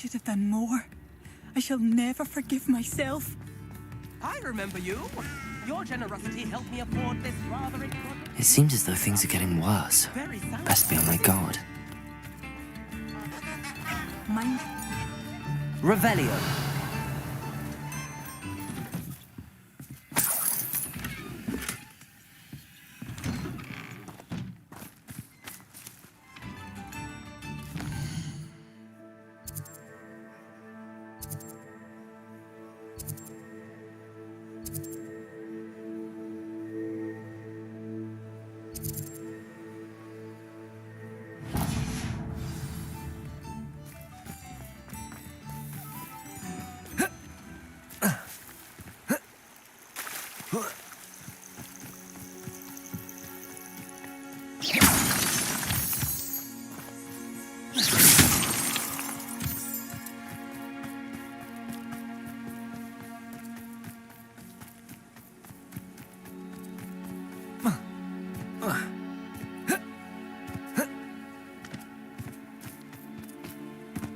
should have done more. I shall never forgive myself. I remember you. Your generosity helped me afford this rather extraordinary... It seems as though things are getting worse. Best be on my guard. Mind. Revelio.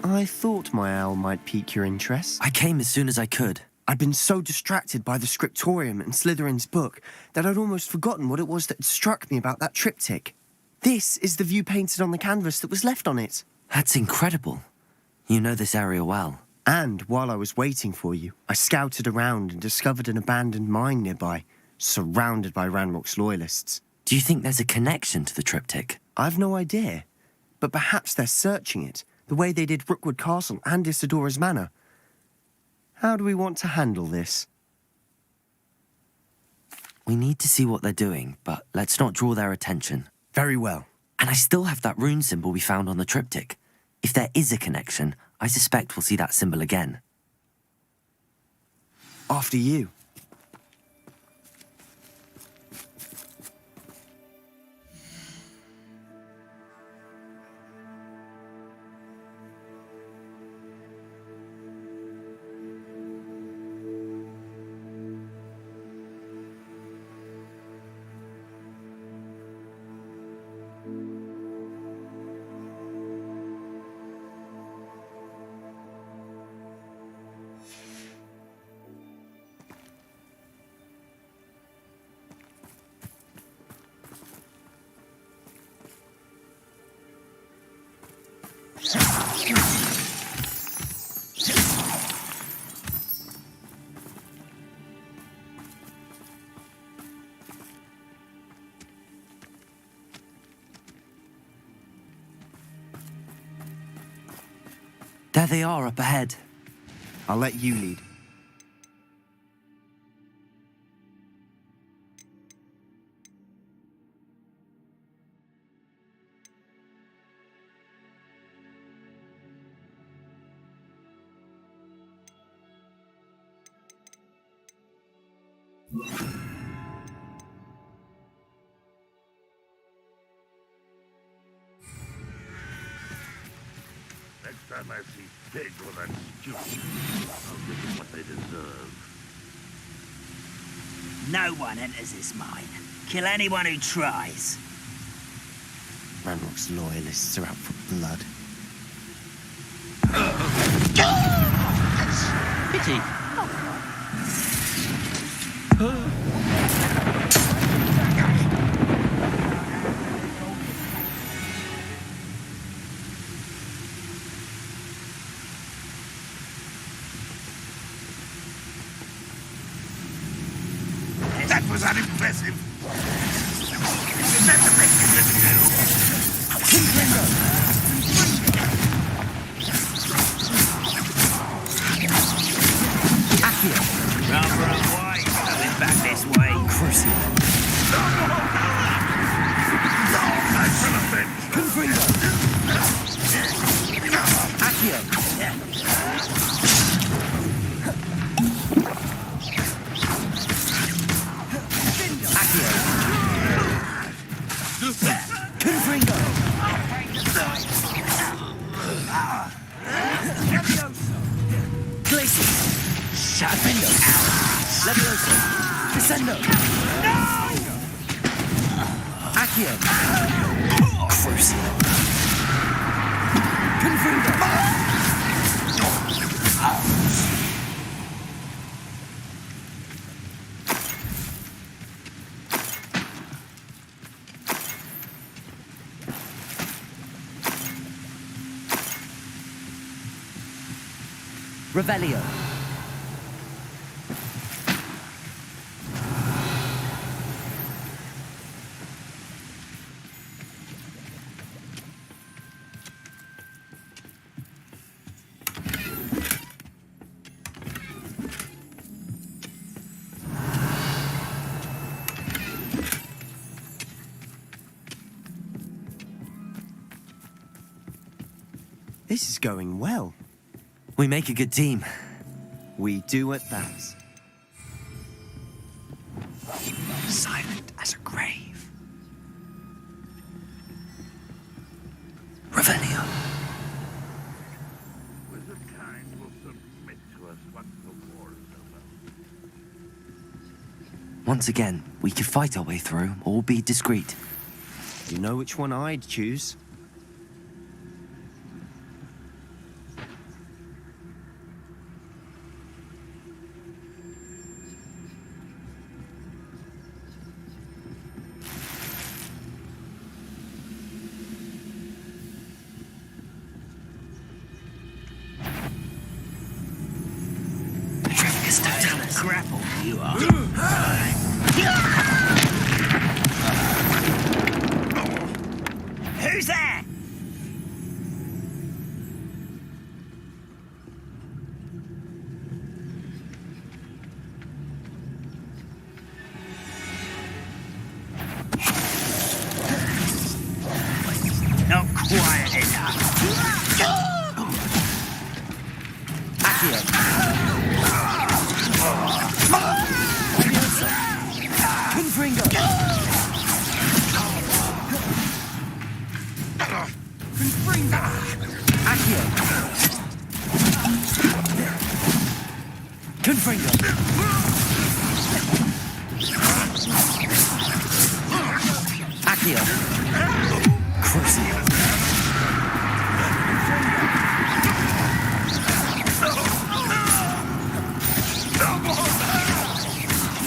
I thought my owl might pique your interest. I came as soon as I could. I'd been so distracted by the scriptorium and Slytherin's book that I'd almost forgotten what it was that had struck me about that triptych. This is the view painted on the canvas that was left on it. That's incredible. You know this area well. And while I was waiting for you, I scouted around and discovered an abandoned mine nearby, surrounded by Ranrock's loyalists. Do you think there's a connection to the triptych? I've no idea, but perhaps they're searching it, the way they did Rookwood Castle and Isidora's Manor. How do we want to handle this? We need to see what they're doing, but let's not draw their attention. Very well. And I still have that rune symbol we found on the triptych. If there is a connection, I suspect we'll see that symbol again. After you. There they are up ahead. I'll let you lead. Next time I see pig or that stew, I'll give them what they deserve. No one enters this mine. Kill anyone who tries. Ranrock's loyalists are out for blood. Pity. That was unimpressive. Is that the best you can do? Rather unwise coming back this way. Crucial. No, I shall avenge them. Confringo. Accio. Accio. Confringo. Glacier. Sharpindo. Levioso. Descendo. No! Accio. Crucial. Confringo. Revelio. This is going well. We make a good team. We do at that. Silent as a grave. Revelio. Wizardkind will submit to us once the war is over. Once again, we could fight our way through or be discreet. You know which one I'd choose. Grapple, you are. Who's there? Not quiet enough. Accio. Confringo. Confringo. Accio. Confringo. Accio. Crucio.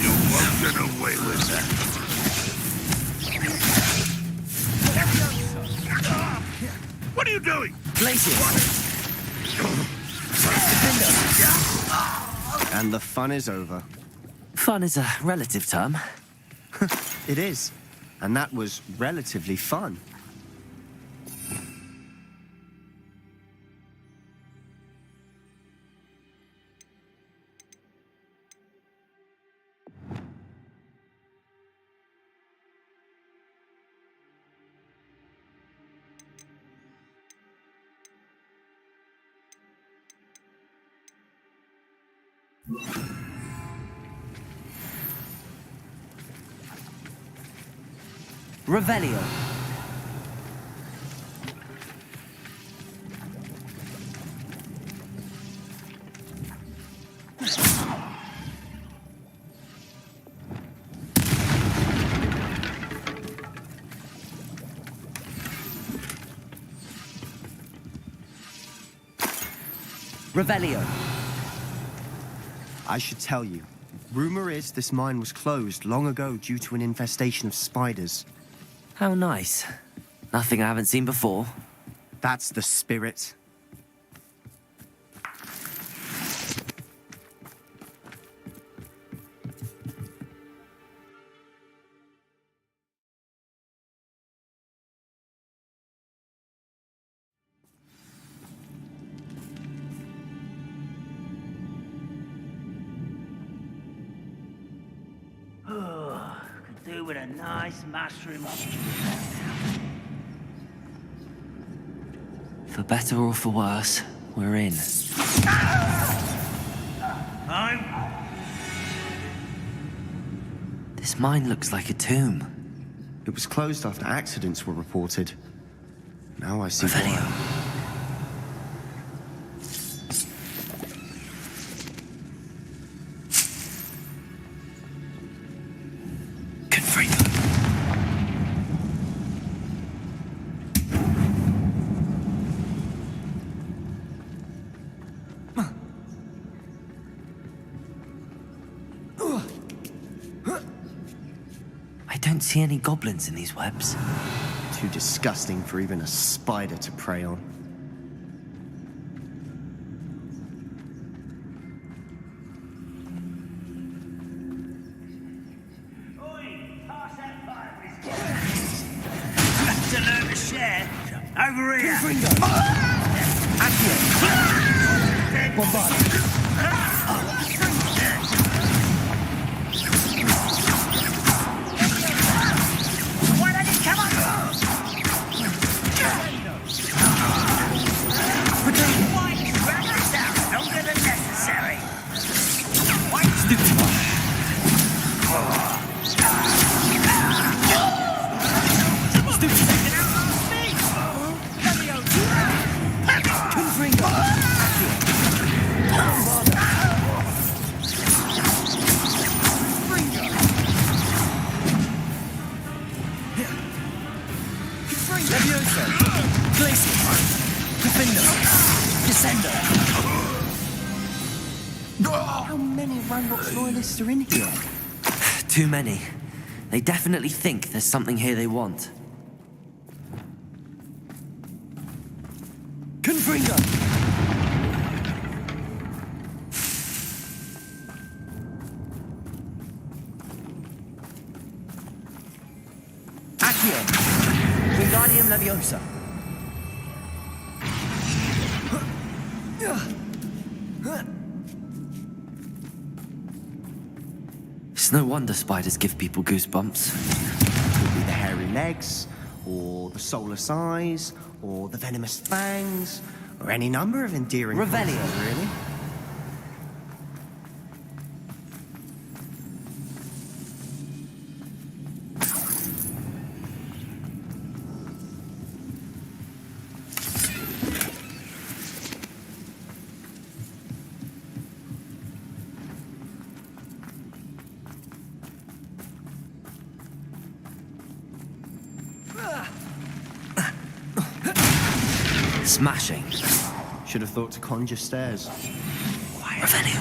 You won't get away with that. What are you doing? Glacius. And the fun is over. Fun is a relative term. It is. And that was relatively fun. Revelio. Revelio. I should tell you. Rumor is this mine was closed long ago due to an infestation of spiders. How nice. Nothing I haven't seen before. That's the spirit. Could do with a nice mushroom stew. For better or for worse, we're in. I'm... This mine looks like a tomb. It was closed after accidents were reported. Now I see Revelio. why. Confringo. don't see any goblins in these webs. Too disgusting for even a spider to prey on. To learn to share. Over here. Why don't you come on? Why drag us out longer than necessary? How many Ranrock's loyalists are in here? Too many. They definitely think there's something here they want. Confringo! Accio! Wingardium Leviosa! It's no wonder spiders give people goosebumps. Could be the hairy legs, or the soulless eyes, or the venomous fangs, or any number of endearing... Revelio. Really? Smashing. Should have thought to conjure stairs. Revelio.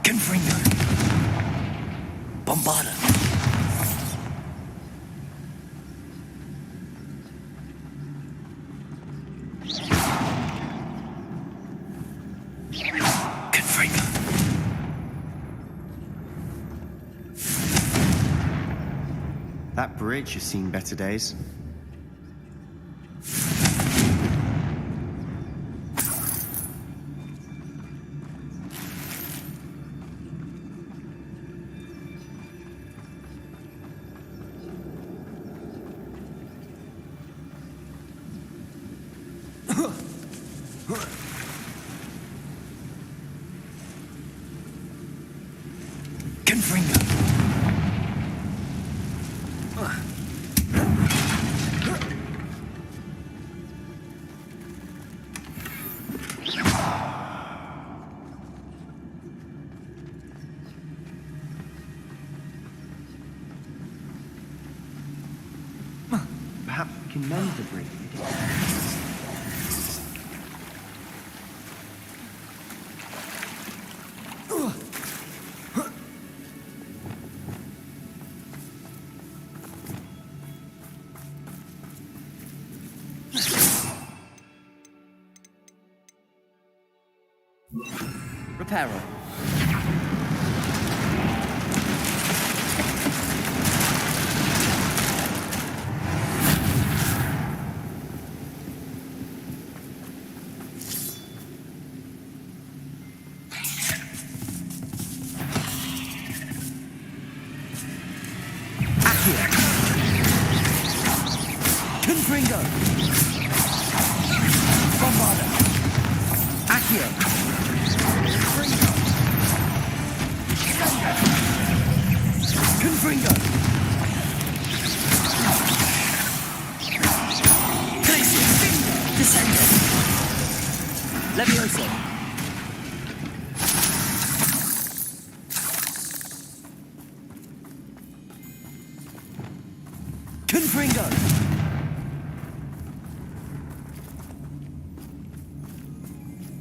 Confringo. Bombarda. Confringo. That bridge has seen better days. Confringo. Perhaps we can mend the bridge. Reparo. Confringo! Bombarda! Accio! Confringo! Descendo. Levioso.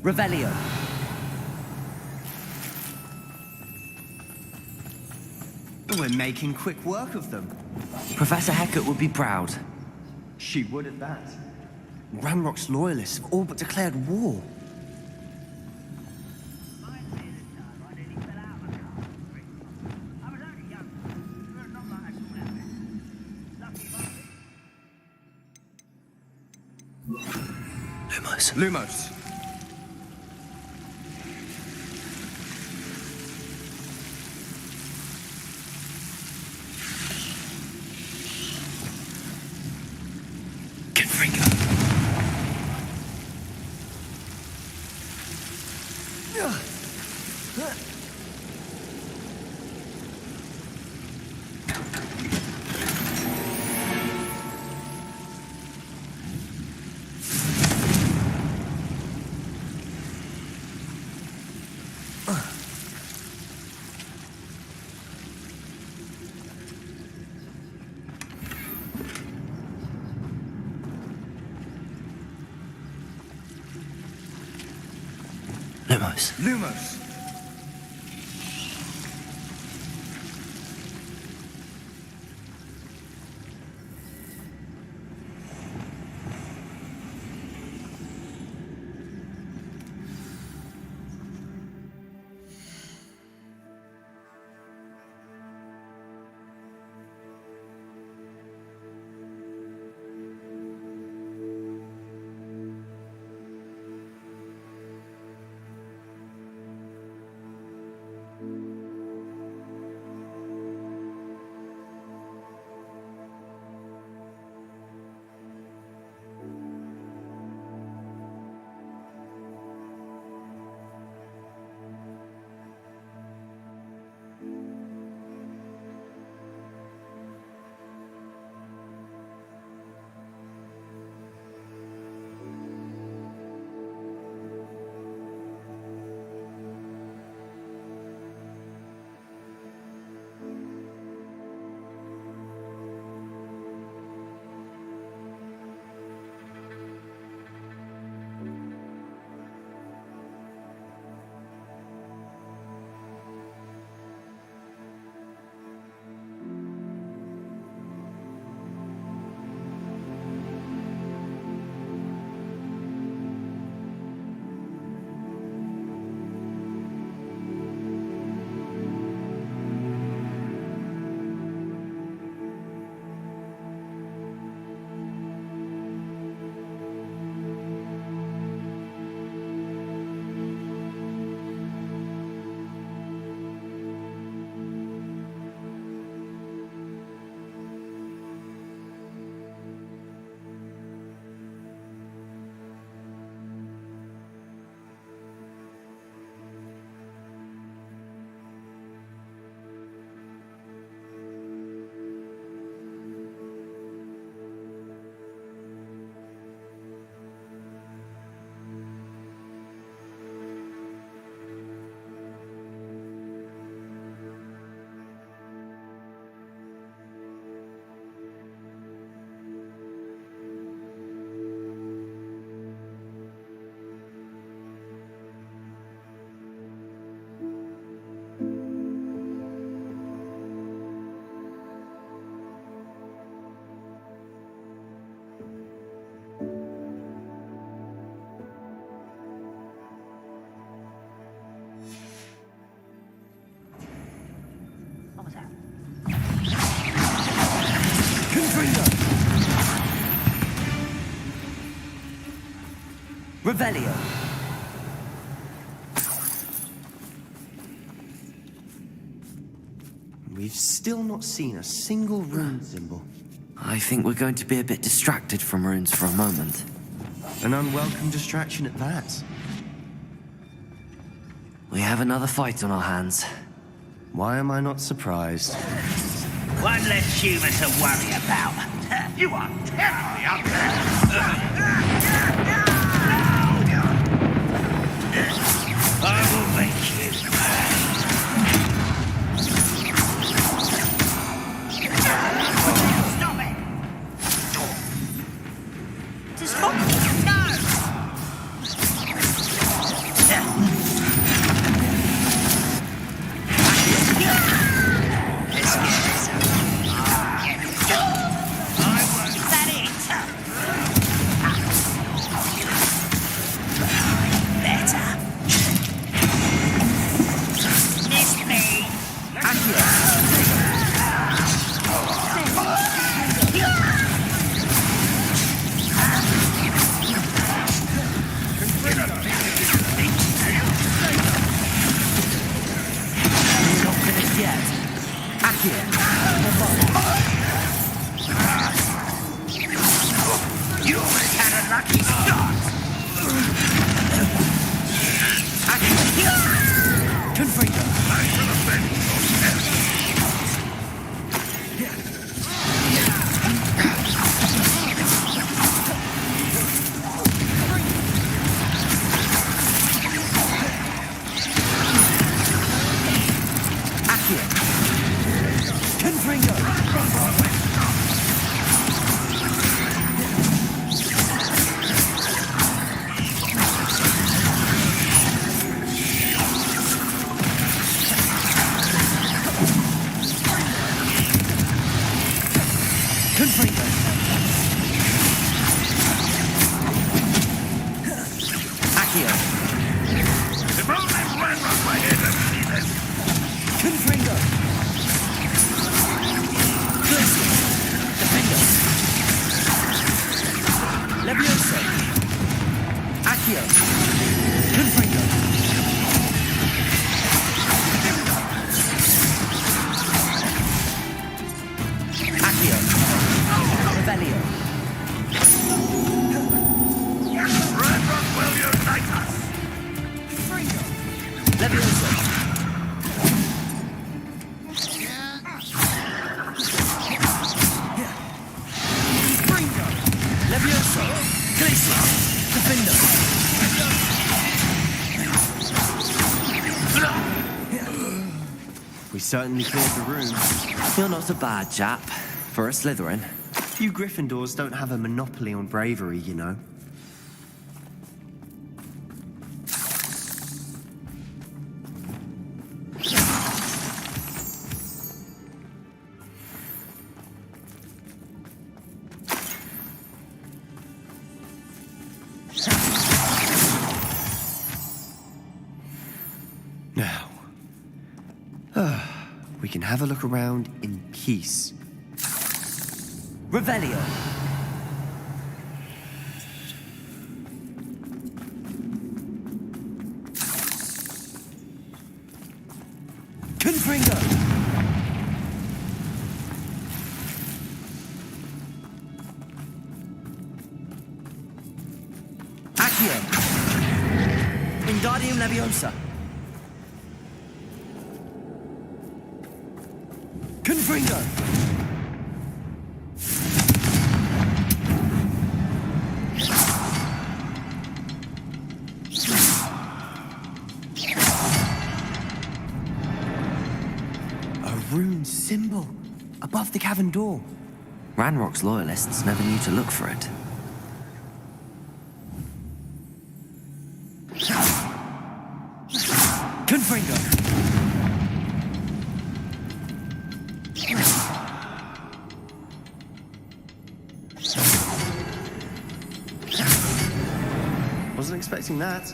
Revelio. We're making quick work of them. Professor Hecat would be proud. She would at that. Ranrock's loyalists have all but declared war. Lumos. Lumos. Revelio. We've still not seen a single rune symbol. I think we're going to be a bit distracted from runes for a moment. An unwelcome distraction at that. We have another fight on our hands. Why am I not surprised? One less human to worry about. You are terribly unfair. I will make you pay. Stop it! Just stop. No! Confringo. Accio. Confringo. Confringo. Accio. If only Ranrock were here to see this. Confringo. Glacier. Defendo. Levioso. Accio. Confringo. Accio. Revelio. Ranrock will unite us. Levioso. Levioso. Glacier. Defendo. We certainly cleared the room. You're not a bad chap. For a Slytherin. You Gryffindors don't have a monopoly on bravery, you know. Now, we can have a look around in peace. Revelio. Confringo. Accio. Wingardium Leviosa. Confringo. A rune symbol above the cavern door. Ranrock's loyalists never knew to look for it. Confringo. Wasn't expecting that.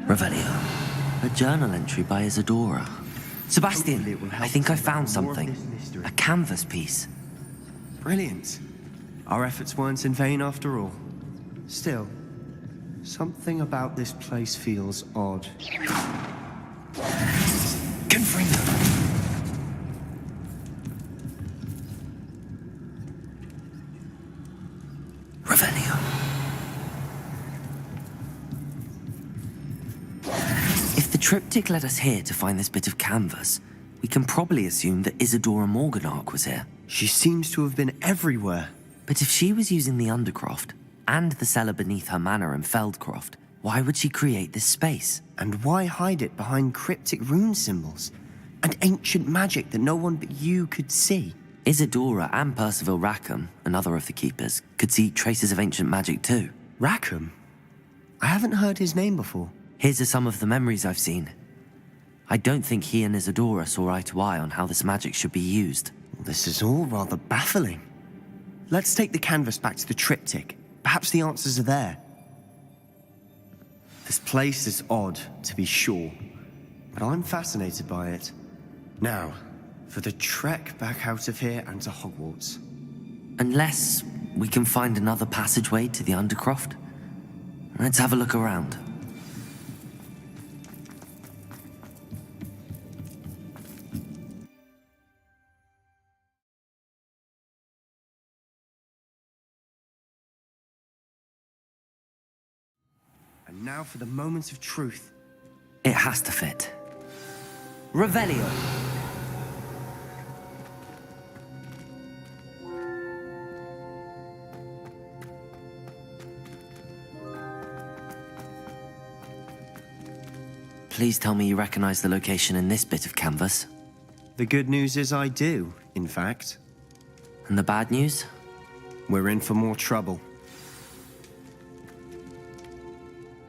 Revelio. A journal entry by Isadora. Sebastian, Hopefully it will help I think I us found uncover more of something. this mystery. A canvas piece. Brilliant. Our efforts weren't in vain after all. Still, something about this place feels odd. Confringo. Revelio. If the triptych led us here to find this bit of canvas, we can probably assume that Isadora Morganach was here. She seems to have been everywhere. But if she was using the Undercroft, and the cellar beneath her manor in Feldcroft, why would she create this space? And why hide it behind cryptic rune symbols? And ancient magic that no one but you could see? Isadora and Percival Rackham, another of the keepers, could see traces of ancient magic too. Rackham? I haven't heard his name before. Here's some of the memories I've seen. I don't think he and Isadora saw eye to eye on how this magic should be used. This is all rather baffling. Let's take the canvas back to the triptych. Perhaps the answers are there. This place is odd, to be sure, but I'm fascinated by it. Now, for the trek back out of here and to Hogwarts. Unless we can find another passageway to the Undercroft. Let's have a look around. And now for the moment of truth. It has to fit. Revelio. Please tell me you recognize the location in this bit of canvas. The good news is I do, in fact. And the bad news? We're in for more trouble.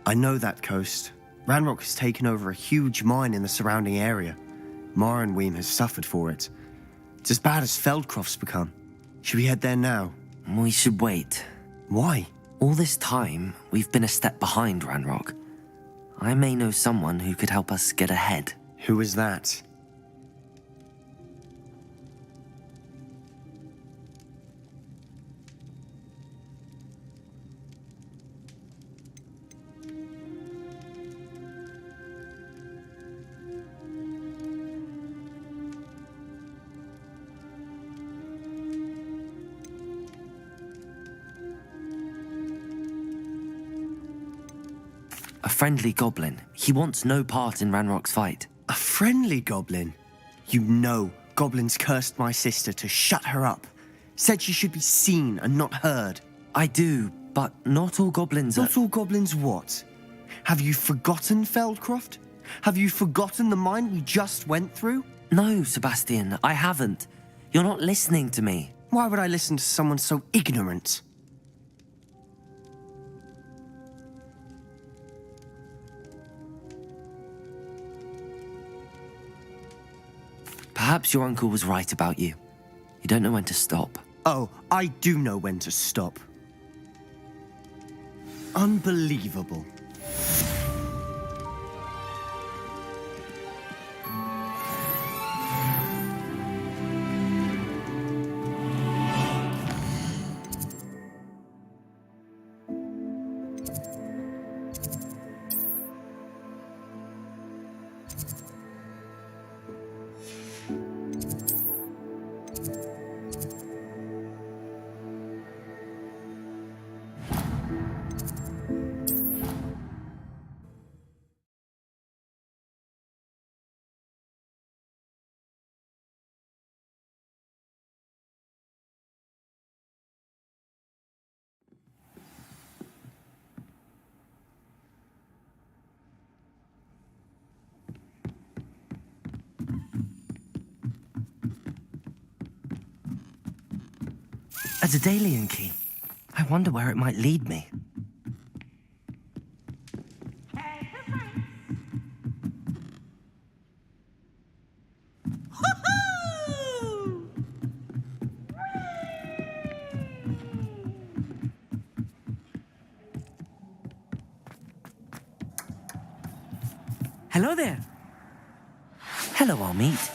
I know that coast. Ranrock has taken over a huge mine in the surrounding area. Morrenweem has suffered for it. It's as bad as Feldcroft's become. Should we head there now? We should wait. Why? All this time, we've been a step behind Ranrock. I may know someone who could help us get ahead. Who is that? A friendly goblin. He wants no part in Ranrock's fight. A friendly goblin? You know goblins cursed my sister to shut her up. Said she should be seen and not heard. I do, but not all goblins are... Not all goblins what? Have you forgotten Feldcroft? Have you forgotten the mine we just went through? No, Sebastian, I haven't. You're not listening to me. Why would I listen to someone so ignorant? Perhaps your uncle was right about you. You don't know when to stop. Oh, I do know when to stop. Unbelievable. A Daedalian key. I wonder where it might lead me. Hello there. Hello, Armeet.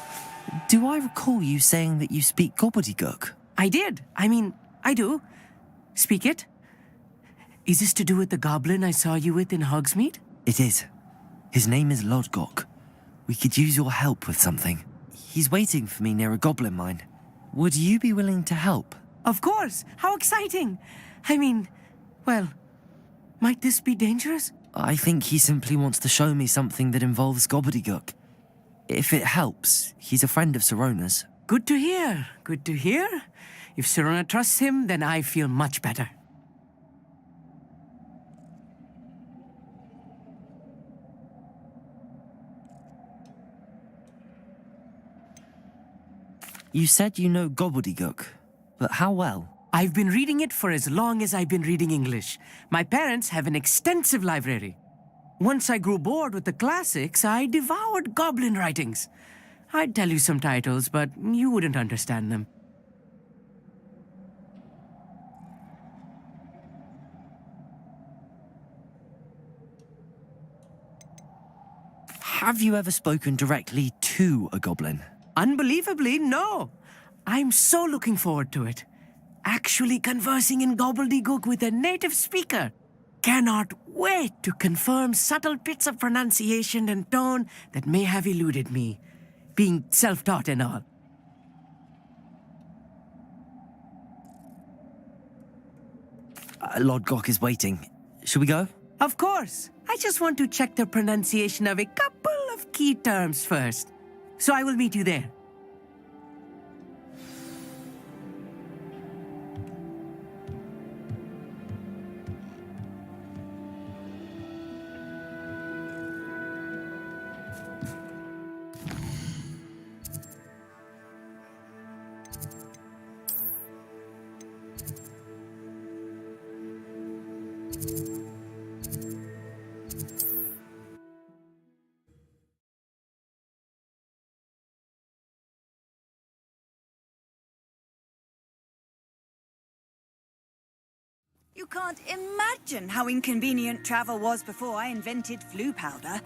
Do I recall you saying that you speak gobbledygook? I did. I do. Speak it. Is this to do with the goblin I saw you with in Hogsmeade? It is. His name is Lodgok. We could use your help with something. He's waiting for me near a goblin mine. Would you be willing to help? Of course. How exciting. Well, might this be dangerous? I think he simply wants to show me something that involves gobbledygook. If it helps, he's a friend of Sirona's. Good to hear. Good to hear. If Sirona trusts him, then I feel much better. You said you know gobbledygook, but how well? I've been reading it for as long as I've been reading English. My parents have an extensive library. Once I grew bored with the classics, I devoured goblin writings. I'd tell you some titles, but you wouldn't understand them. Have you ever spoken directly to a goblin? Unbelievably, no. I'm so looking forward to it. Actually conversing in gobbledygook with a native speaker. Cannot wait to confirm subtle bits of pronunciation and tone that may have eluded me, being self-taught and all. Lodgok is waiting. Shall we go? Of course. I just want to check the pronunciation of a couple of key terms first. So I will meet you there. You can't imagine how inconvenient travel was before I invented flu powder.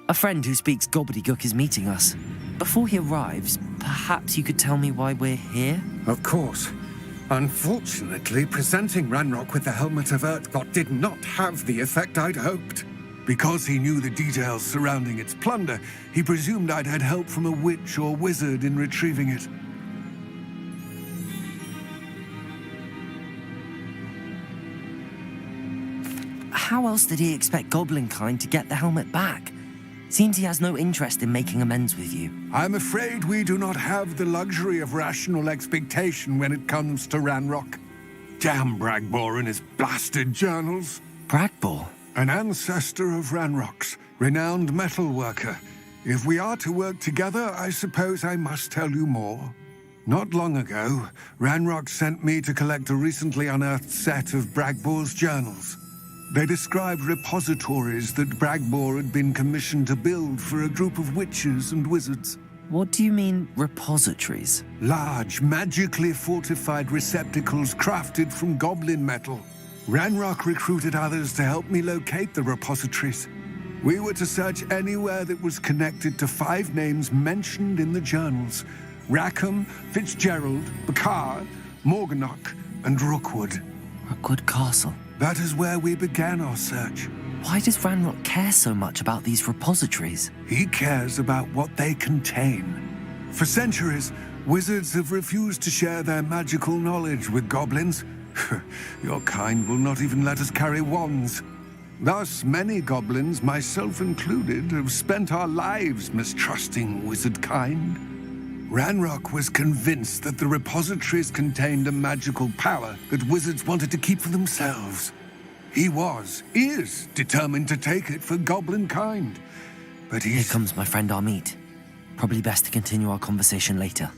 A friend who speaks gobbledygook is meeting us. Before he arrives, perhaps you could tell me why we're here? Of course. Unfortunately, presenting Ranrock with the Helmet of Urtkot did not have the effect I'd hoped. Because he knew the details surrounding its plunder, he presumed I'd had help from a witch or wizard in retrieving it. How else did he expect Goblinkind to get the helmet back? Seems he has no interest in making amends with you. I'm afraid we do not have the luxury of rational expectation when it comes to Ranrock. Damn Bragbor and his blasted journals. Bragbor? An ancestor of Ranrock's, renowned metal worker. If we are to work together, I suppose I must tell you more. Not long ago, Ranrock sent me to collect a recently unearthed set of Bragbor's journals. They described repositories that Bragbor had been commissioned to build for a group of witches and wizards. What do you mean, repositories? Large, magically fortified receptacles crafted from goblin metal. Ranrock recruited others to help me locate the repositories. We were to search anywhere that was connected to 5 names mentioned in the journals: Rackham, Fitzgerald, Bakar, Morganach, and Rookwood. Rookwood Castle. That is where we began our search. Why does Ranrock care so much about these repositories? He cares about what they contain. For centuries, wizards have refused to share their magical knowledge with goblins. Your kind will not even let us carry wands. Thus, many goblins, myself included, have spent our lives mistrusting wizard kind. Ranrock was convinced that the repositories contained a magical power that wizards wanted to keep for themselves. He is determined to take it for goblin kind. But Here comes my friend Amit. Probably best to continue our conversation later.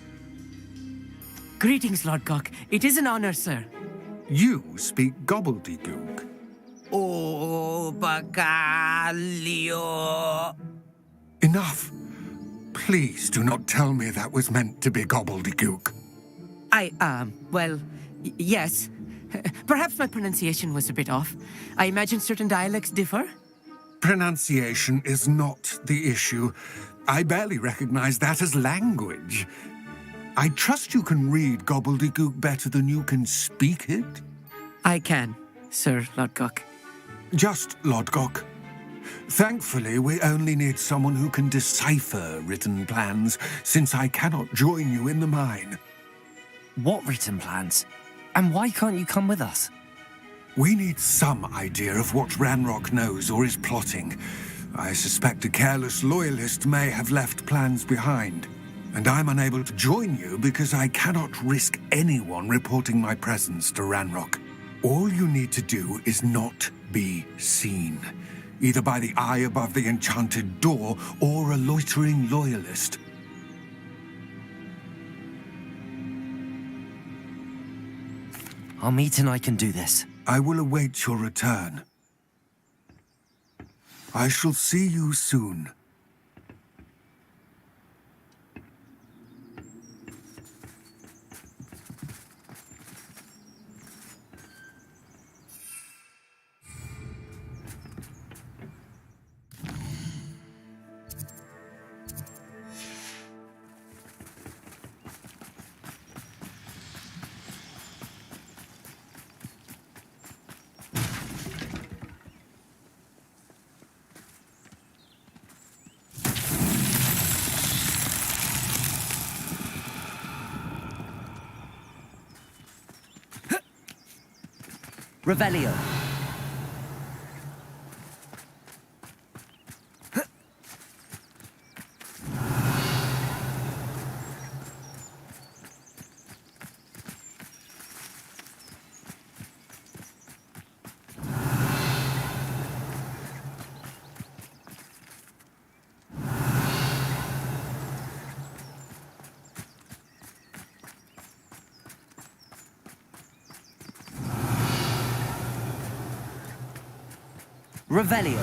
Greetings, Lord Cock. It is an honor, sir. You speak gobbledygook. Oh, Bagalio. Enough. Please do not tell me that was meant to be gobbledygook. Yes. Perhaps my pronunciation was a bit off. I imagine certain dialects differ. Pronunciation is not the issue. I barely recognize that as language. I trust you can read gobbledygook better than you can speak it? I can, Sir Lodgok. Just Lodgok. Thankfully, we only need someone who can decipher written plans, since I cannot join you in the mine. What written plans? And why can't you come with us? We need some idea of what Ranrock knows or is plotting. I suspect a careless loyalist may have left plans behind. And I'm unable to join you because I cannot risk anyone reporting my presence to Ranrock. All you need to do is not be seen, either by the eye above the enchanted door or a loitering loyalist. Amit and I can do this. I will await your return. I shall see you soon. Revelio. Revelio.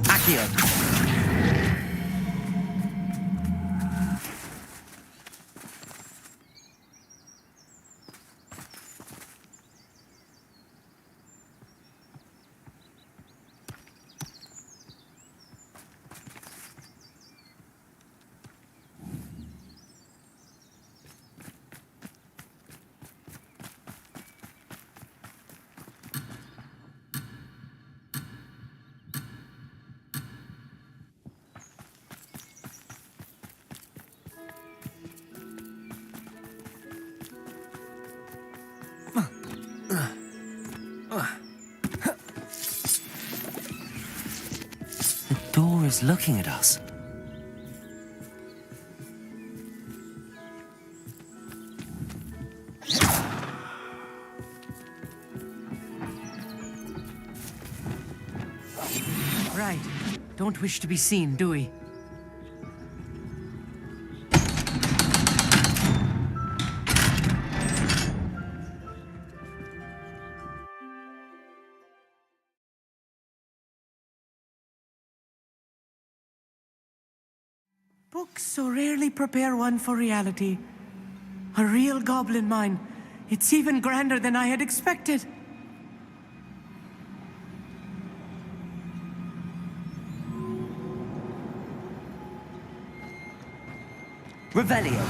Accio. The door is looking at us. Right. Don't wish to be seen, do we? Books so rarely prepare one for reality. A real goblin mine. It's even grander than I had expected. Revelio.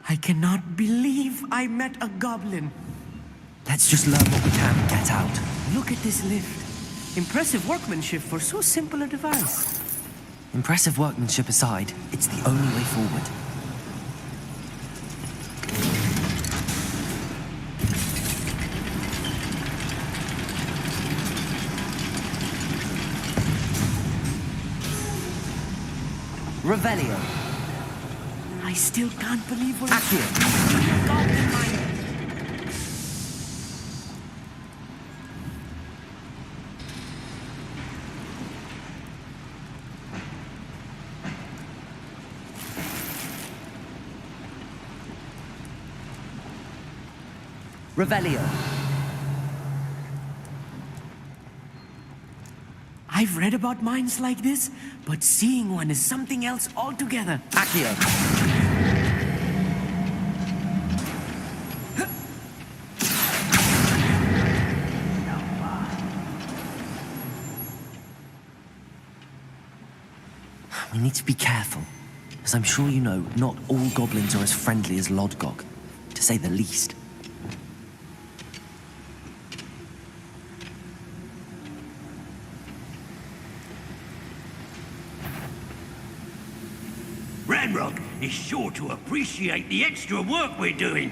I cannot believe I met a goblin. Let's just learn what we can and get out. Look at this lift. Impressive workmanship for so simple a device. Impressive workmanship aside, it's the only way forward. Revelio. I still can't believe we're Accio. a goblin mine. Revelio. I've read about mines like this, but seeing one is something else altogether. Accio. We need to be careful. As I'm sure you know, not all goblins are as friendly as Lodgok, to say the least. Ranrock is sure to appreciate the extra work we're doing.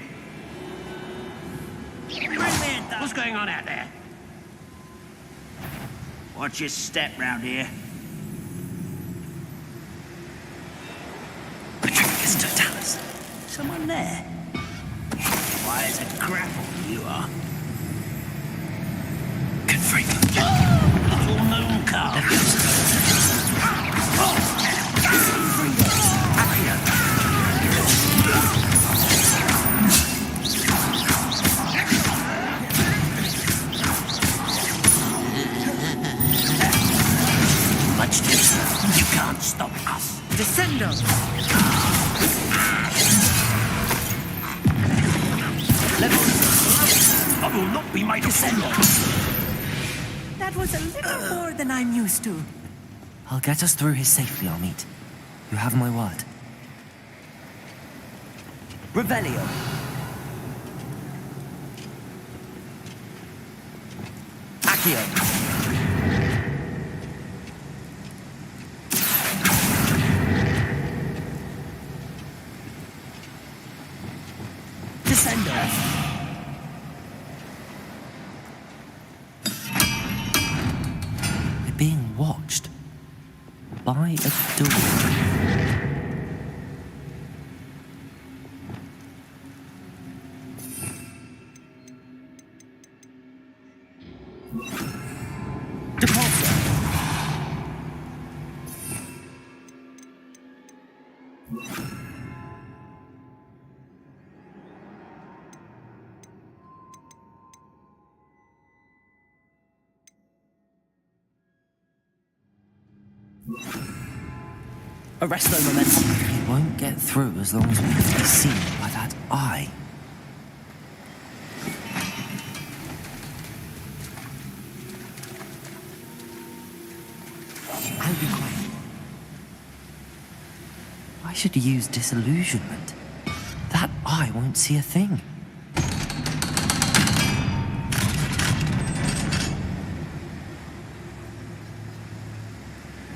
What's going on out there? Watch your step round here. Patricius Totalis. Someone there? Why, as a grapple you are. Confirm. Little moon calf. Much too. You can't stop us. Descendo. I will not be my descendant. That was a little more than I'm used to. I'll get us through here safely, Amit. You have my word. Revelio. Accio. Descendo. They're being watched by a door. Depulsor. Arresto momentum. He won't get through as long as we can be seen by that eye. I'll be quiet. I should use disillusionment. That eye won't see a thing.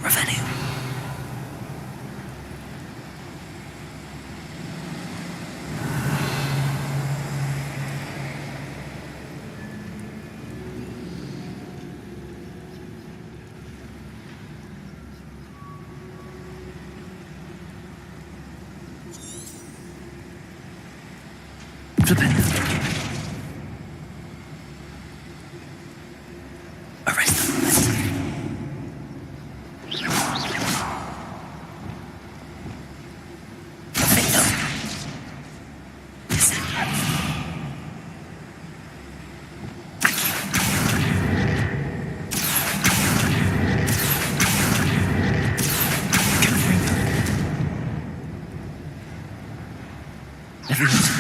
Revenue. Revenue. Arrest the momentum. Victim. Everyone's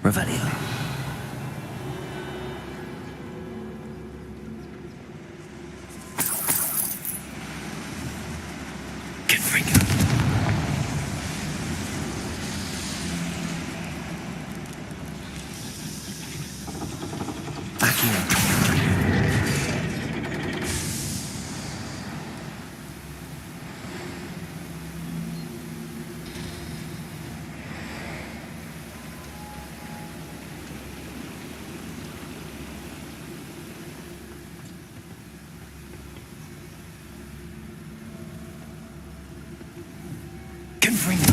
Revelio. Confringo. Accio. Confringo.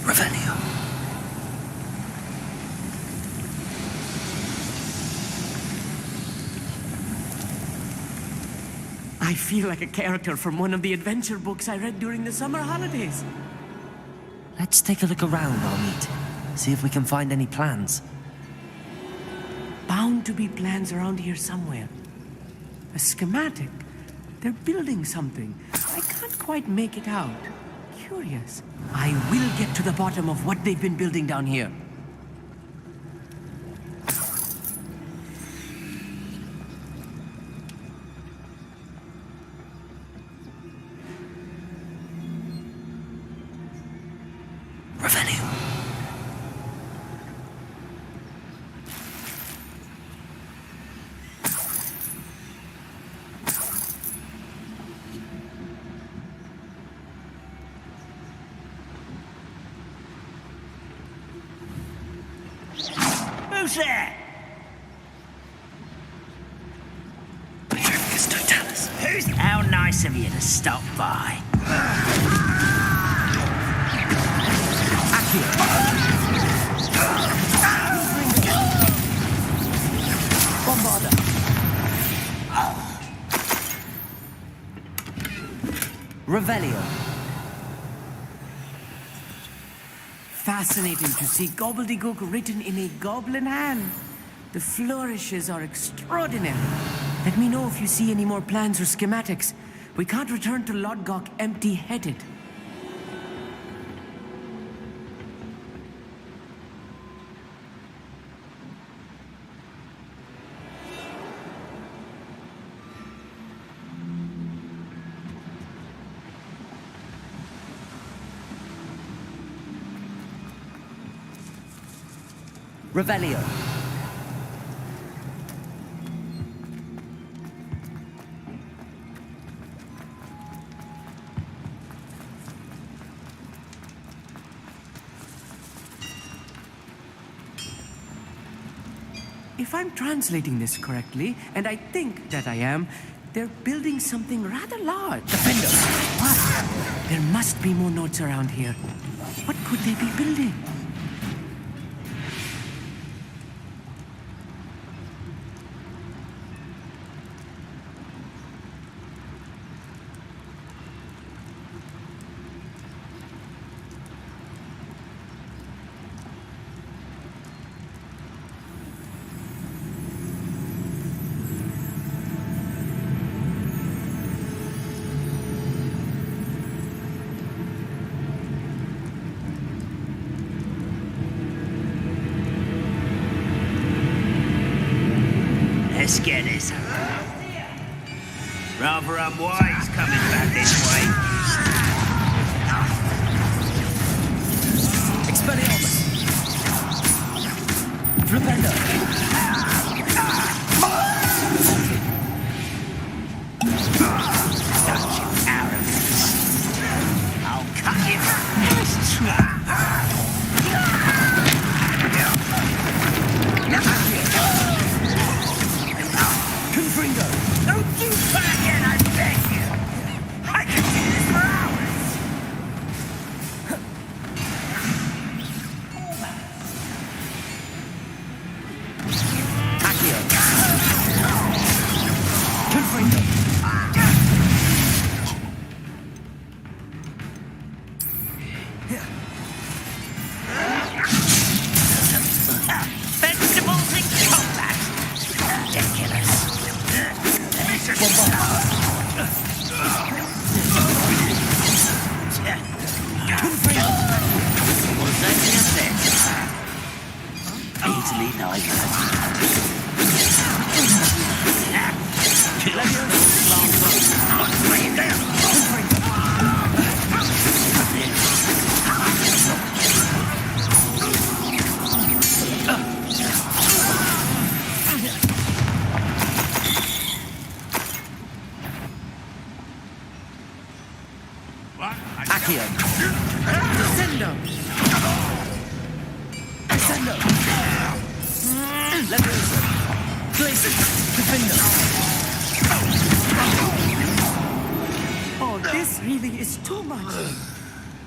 Revelio. I feel like a character from one of the adventure books I read during the summer holidays. Let's take a look around, Armeet. See if we can find any plans. Bound to be plans around here somewhere. A schematic. They're building something. I can't quite make it out. Curious. I will get to the bottom of what they've been building down here. Revenue. Who's there? Petrificus Totalis. Who's... How nice of you to stop by. Bombarda. Revelio. Fascinating to see gobbledygook written in a goblin hand. The flourishes are extraordinary. Let me know if you see any more plans or schematics. We can't return to Lodgok empty-headed. Revelio. If I'm translating this correctly, and I think that I am, they're building something rather large. Defender. What? There must be more notes around here. What could they be building? Let's get this. Rather unwise coming back this way. Expelliarmus. Flipendo. Such arrogance. I'll cut you. Confringo. Don't you try again, I beg you. I can do this for hours. Accio. Confringo. Vegetables in combat. Ridiculous. Was that just it? Easily diverted. Kill him. Lay him down. Accio. Sendo! Ascendo. Leviosa. Glacier. Defender. Oh, this really is too much.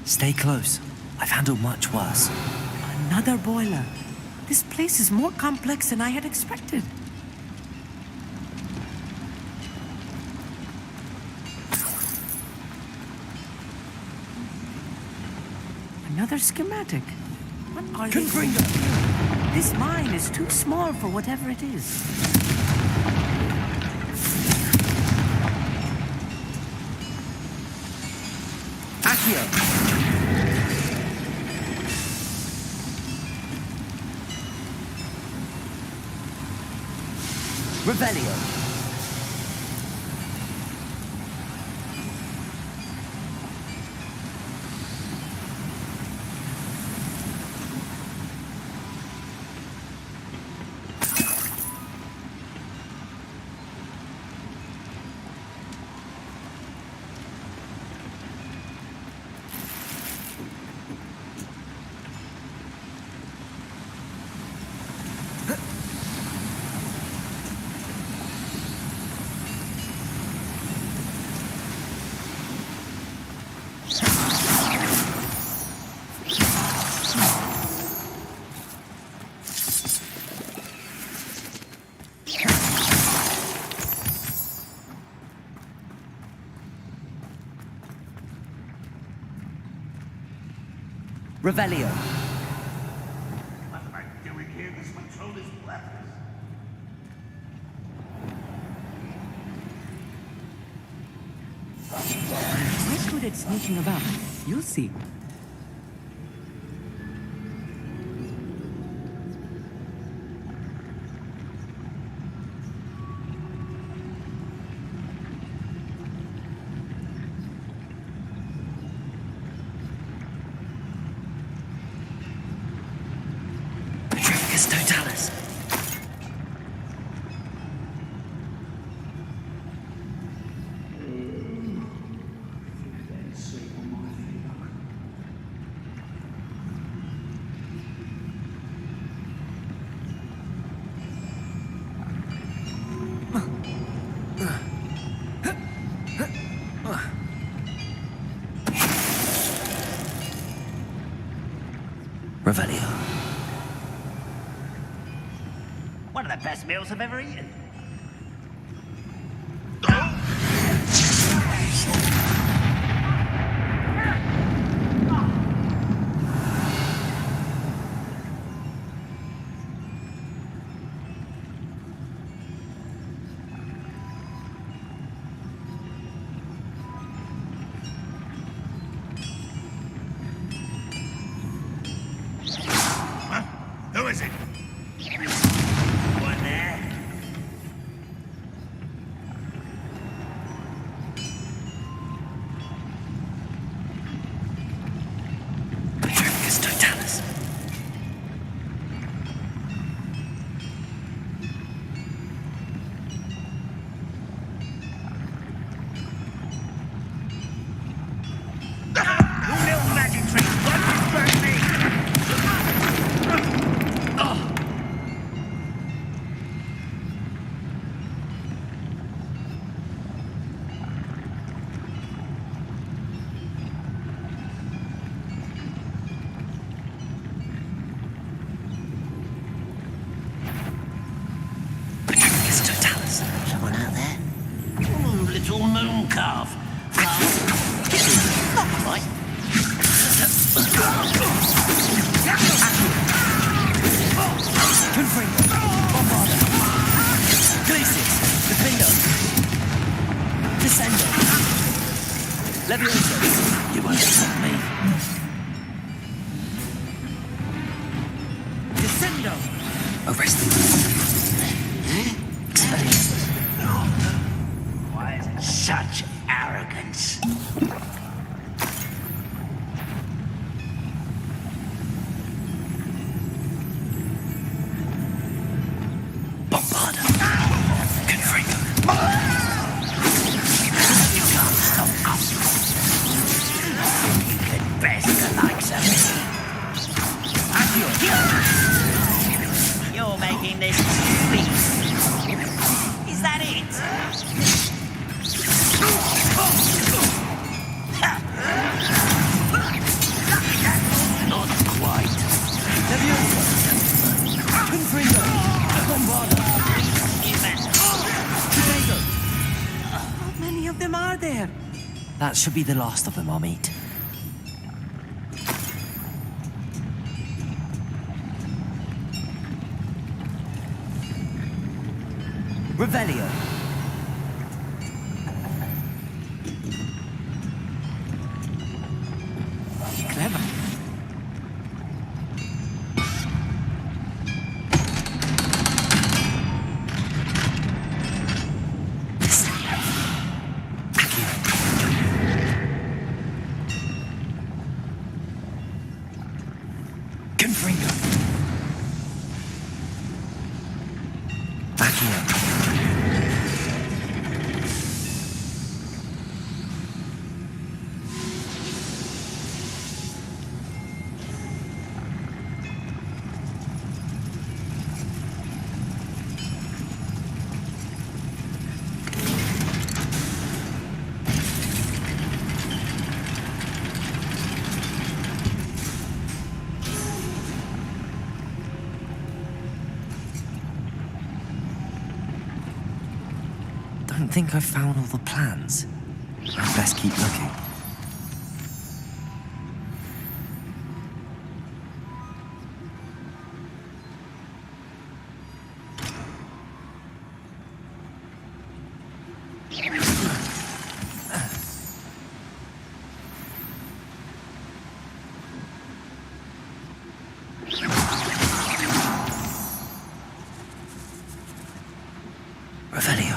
Stay close. I've handled much worse. Another boiler. This place is more complex than I had expected. Another schematic. What are they doing? This mine is too small for whatever it is. Accio. Revelio. Revelio. What am I doing here? This patrol is breathless. good at sneaking about. You'll see. Petrificus totalis. Revelio. One of the best meals I've ever eaten. Huh? Who is it? One there. Petrificus totalis. You little magic trick. Don't distract me. Petrificus totalis. Someone out there? Little moon calf. Not quite. Confringo. Bombarda. Glacius. Defendo. Descendo. Levioso. You won't stop me. Descendo! Arresting. Why is it such arrogance? Bombarda. Confringo. You can't stop us. You can best the likes of me. You're making this too easy. Is that it? Not quite. Levioso. Confringo. Bombarda. Tobago. How many of them are there? That should be the last of them I'll meet. Revelio. Clever. Confringo. Accio. Don't think I've found all the plans. I'd best keep looking. Revelio.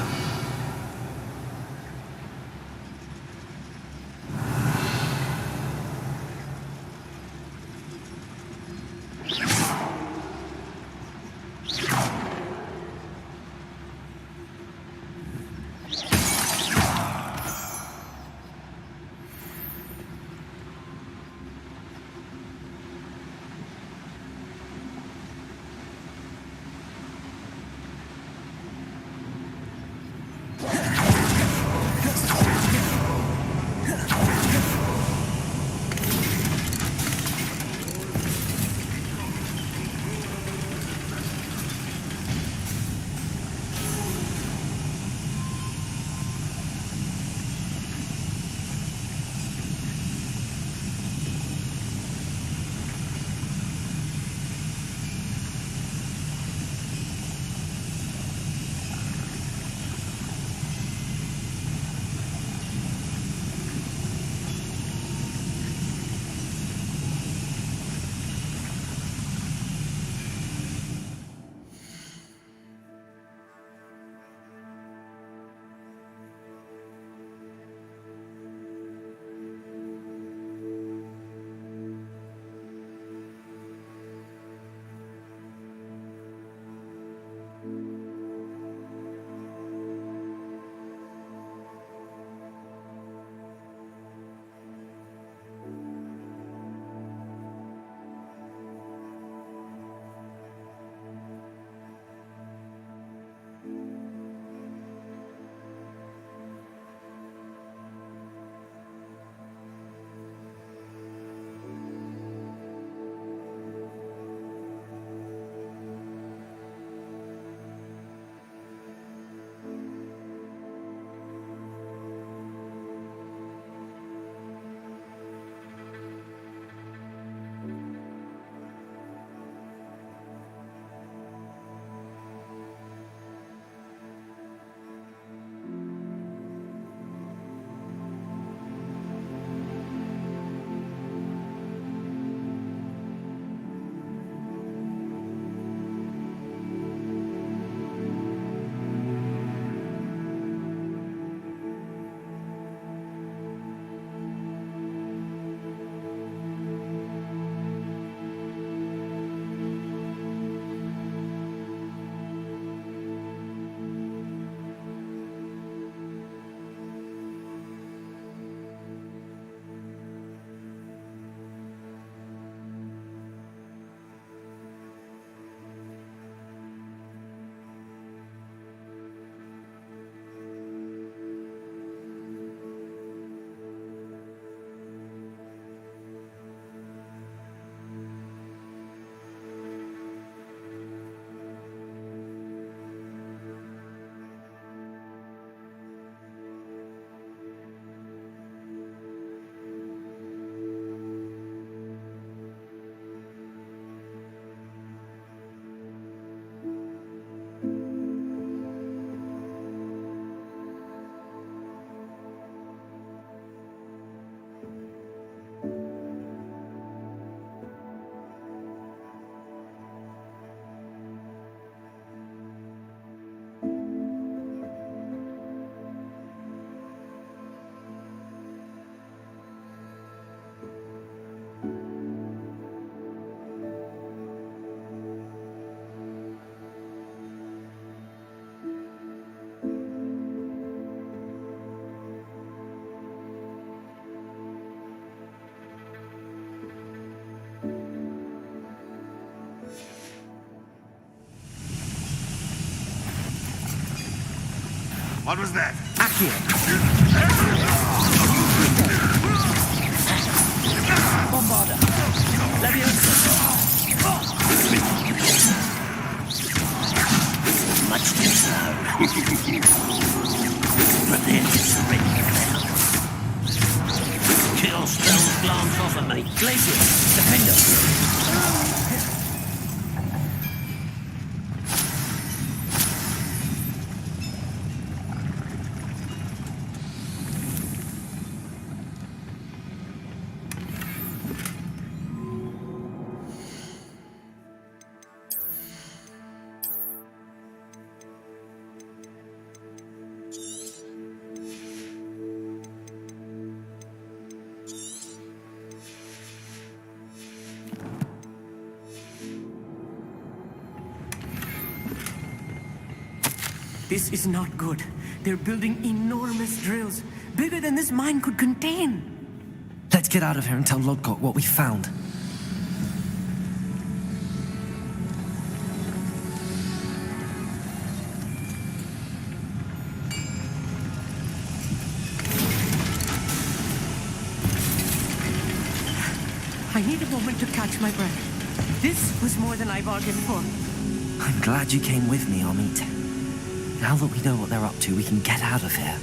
What was that? Accio. Bombarda. Leviosa. Much too slow. Prepare to surrender now. Kill spells glance off of me. Glacier. Defender. This is not good. They're building enormous drills, bigger than this mine could contain. Let's get out of here and tell Lodgok what we found. I need a moment to catch my breath. This was more than I bargained for. I'm glad you came with me, Amit. Now that we know what they're up to, we can get out of here.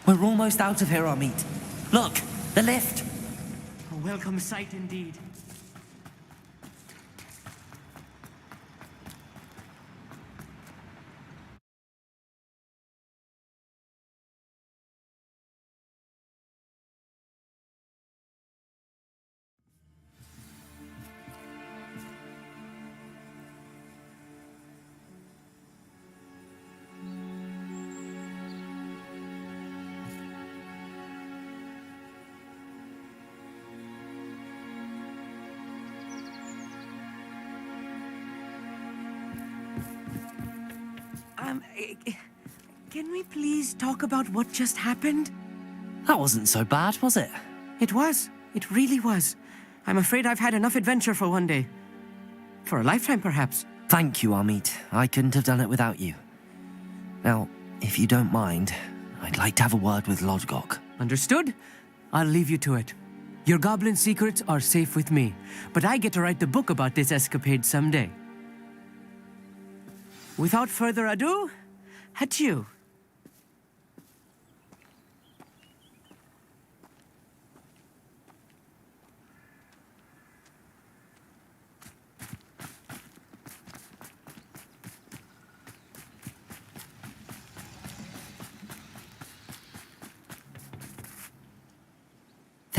We're almost out of here, Amit. Look, the lift. A welcome sight indeed. Can we please talk about what just happened? That wasn't so bad, was it? It was. It really was. I'm afraid I've had enough adventure for one day. For a lifetime, perhaps. Thank you, Amit. I couldn't have done it without you. Now, if you don't mind, I'd like to have a word with Lodgok. Understood? I'll leave you to it. Your goblin secrets are safe with me, but I get to write the book about this escapade someday. Without further ado, adieu.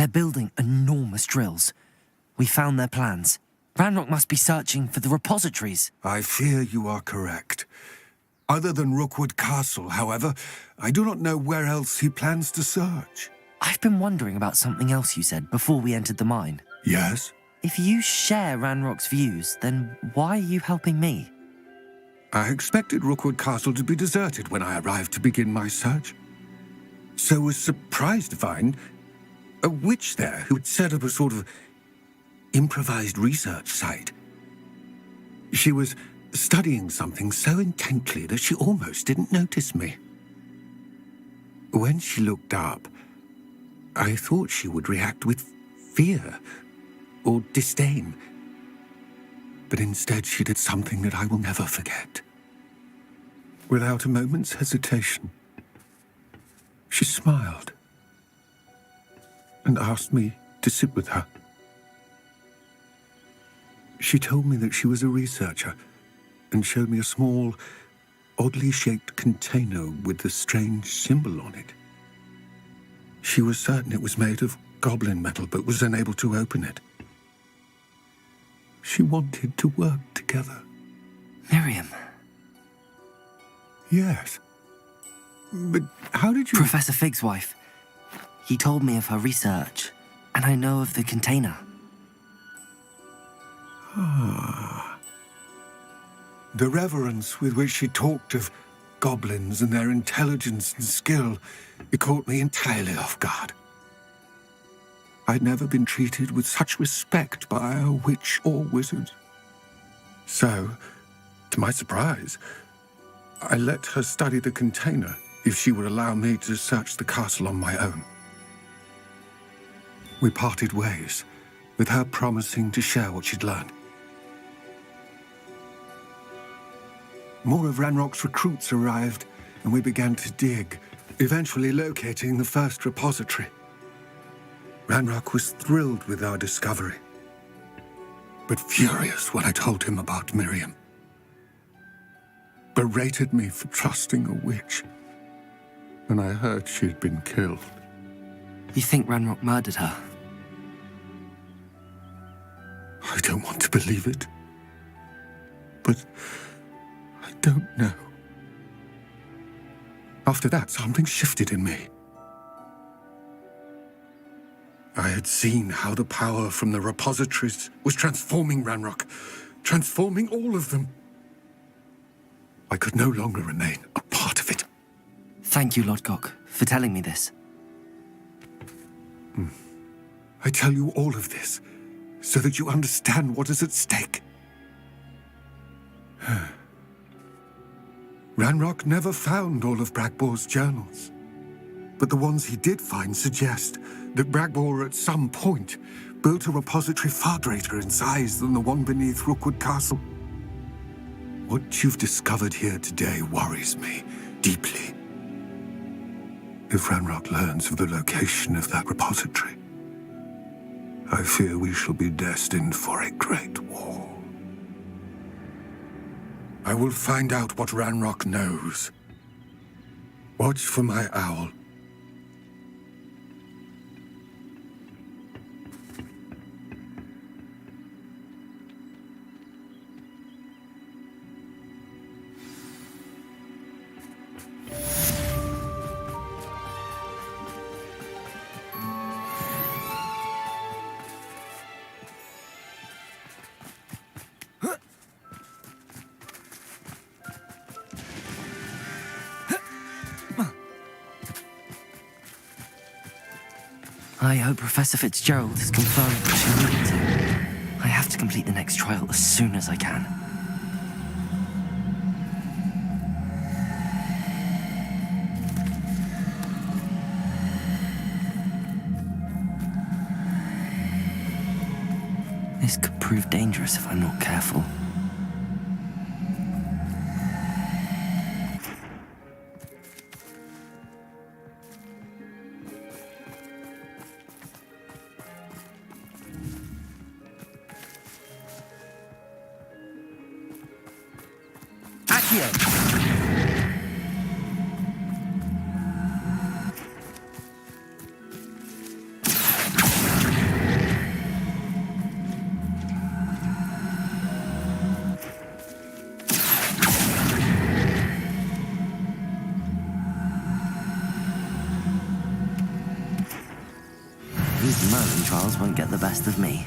They're building enormous drills. We found their plans. Ranrock must be searching for the repositories. I fear you are correct. Other than Rookwood Castle, however, I do not know where else he plans to search. I've been wondering about something else you said before we entered the mine. Yes? If you share Ranrock's views, then why are you helping me? I expected Rookwood Castle to be deserted when I arrived to begin my search. So was surprised to find a witch there who had set up a sort of improvised research site. She was studying something so intently that she almost didn't notice me. When she looked up, I thought she would react with fear or disdain. But instead she did something that I will never forget. Without a moment's hesitation, she smiled and asked me to sit with her. She told me that she was a researcher and showed me a small, oddly shaped container with a strange symbol on it. She was certain it was made of goblin metal, but was unable to open it. She wanted to work together. Miriam. Yes. But how did you... Professor Fig's wife. He told me of her research, and I know of the container. The reverence with which she talked of goblins and their intelligence and skill, it caught me entirely off guard. I'd never been treated with such respect by a witch or wizard. So, to my surprise, I let her study the container if she would allow me to search the castle on my own. We parted ways, with her promising to share what she'd learned. More of Ranrock's recruits arrived, and we began to dig, eventually locating the first repository. Ranrock was thrilled with our discovery, but furious when I told him about Miriam. Berated me for trusting a witch, and I heard she'd been killed. You think Ranrock murdered her? I don't want to believe it, but I don't know. After that, something shifted in me. I had seen how the power from the repositories was transforming Ranrock, transforming all of them. I could no longer remain a part of it. Thank you, Lodgok, for telling me this. I tell you all of this so that you understand what is at stake. Ranrock never found all of Bragbor's journals, but the ones he did find suggest that Bragbor at some point built a repository far greater in size than the one beneath Rookwood Castle. What you've discovered here today worries me deeply. If Ranrock learns of the location of that repository, I fear we shall be destined for a great war. I will find out what Ranrock knows. Watch for my owl. I hope Professor Fitzgerald has confirmed what she needed to. I have to complete the next trial as soon as I can. This could prove dangerous if I'm not careful. can't get the best of me.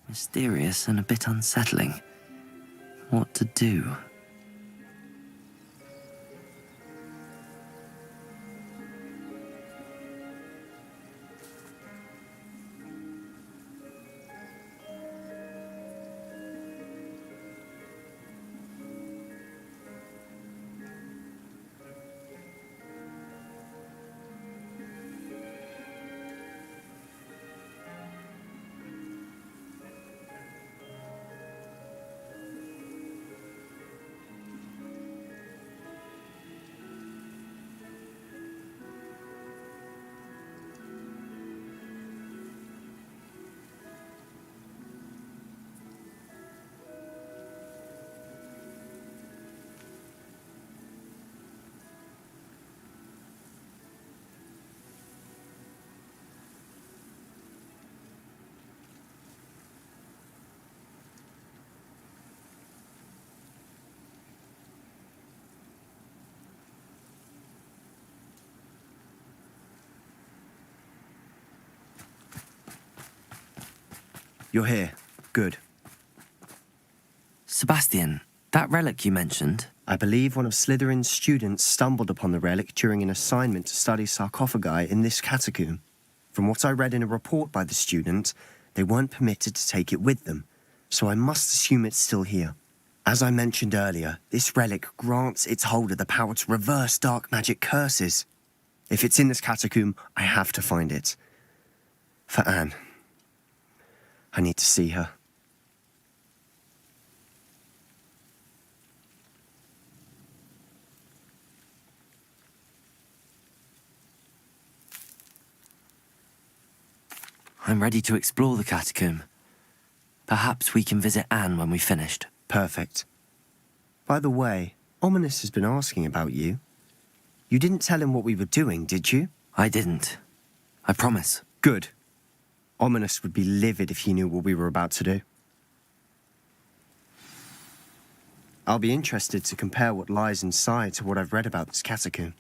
Mysterious and a bit unsettling. What to do? You're here. Good. Sebastian, that relic you mentioned, I believe one of Slytherin's students stumbled upon the relic during an assignment to study sarcophagi in this catacomb. From what I read in a report by the student, they weren't permitted to take it with them, so I must assume it's still here. As I mentioned earlier, this relic grants its holder the power to reverse dark magic curses. If it's in this catacomb, I have to find it. For Anne. I need to see her. I'm ready to explore the catacomb. Perhaps we can visit Anne when we've finished. Perfect. By the way, Ominous has been asking about you. You didn't tell him what we were doing, did you? I didn't. I promise. Good. Ominous would be livid if he knew what we were about to do. I'll be interested to compare what lies inside to what I've read about this catacomb.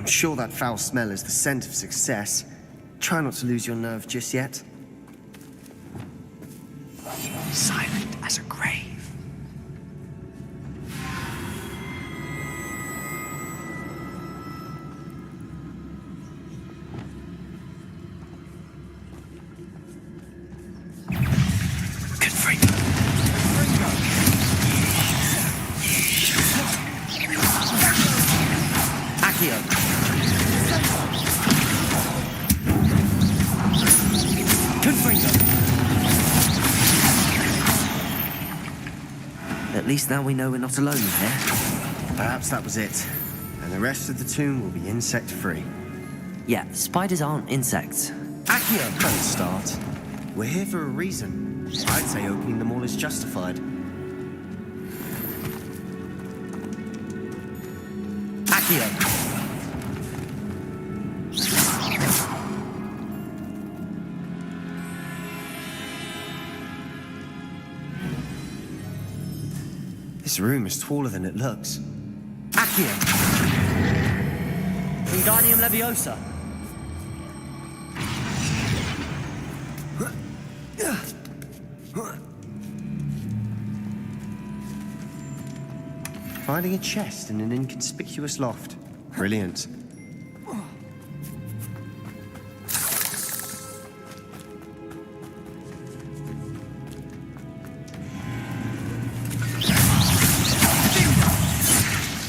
I'm sure that foul smell is the scent of success. Try not to lose your nerve just yet. Silent as a grave. At least now we know we're not alone here. Perhaps that was it. And the rest of the tomb will be insect-free. Yeah, spiders aren't insects. Accio! Don't start. We're here for a reason. I'd say opening them all is justified. Accio! This room is taller than it looks. Accio! Wingardium Leviosa! Finding a chest in an inconspicuous loft. Brilliant.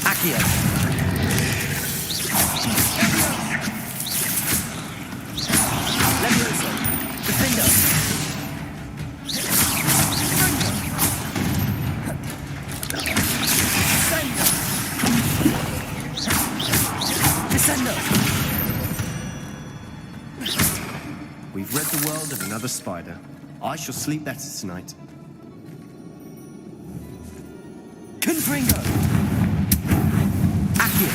Accio! Leviosa! Defender! We've read the world of another spider. I shall sleep better tonight. Confringo! Accio!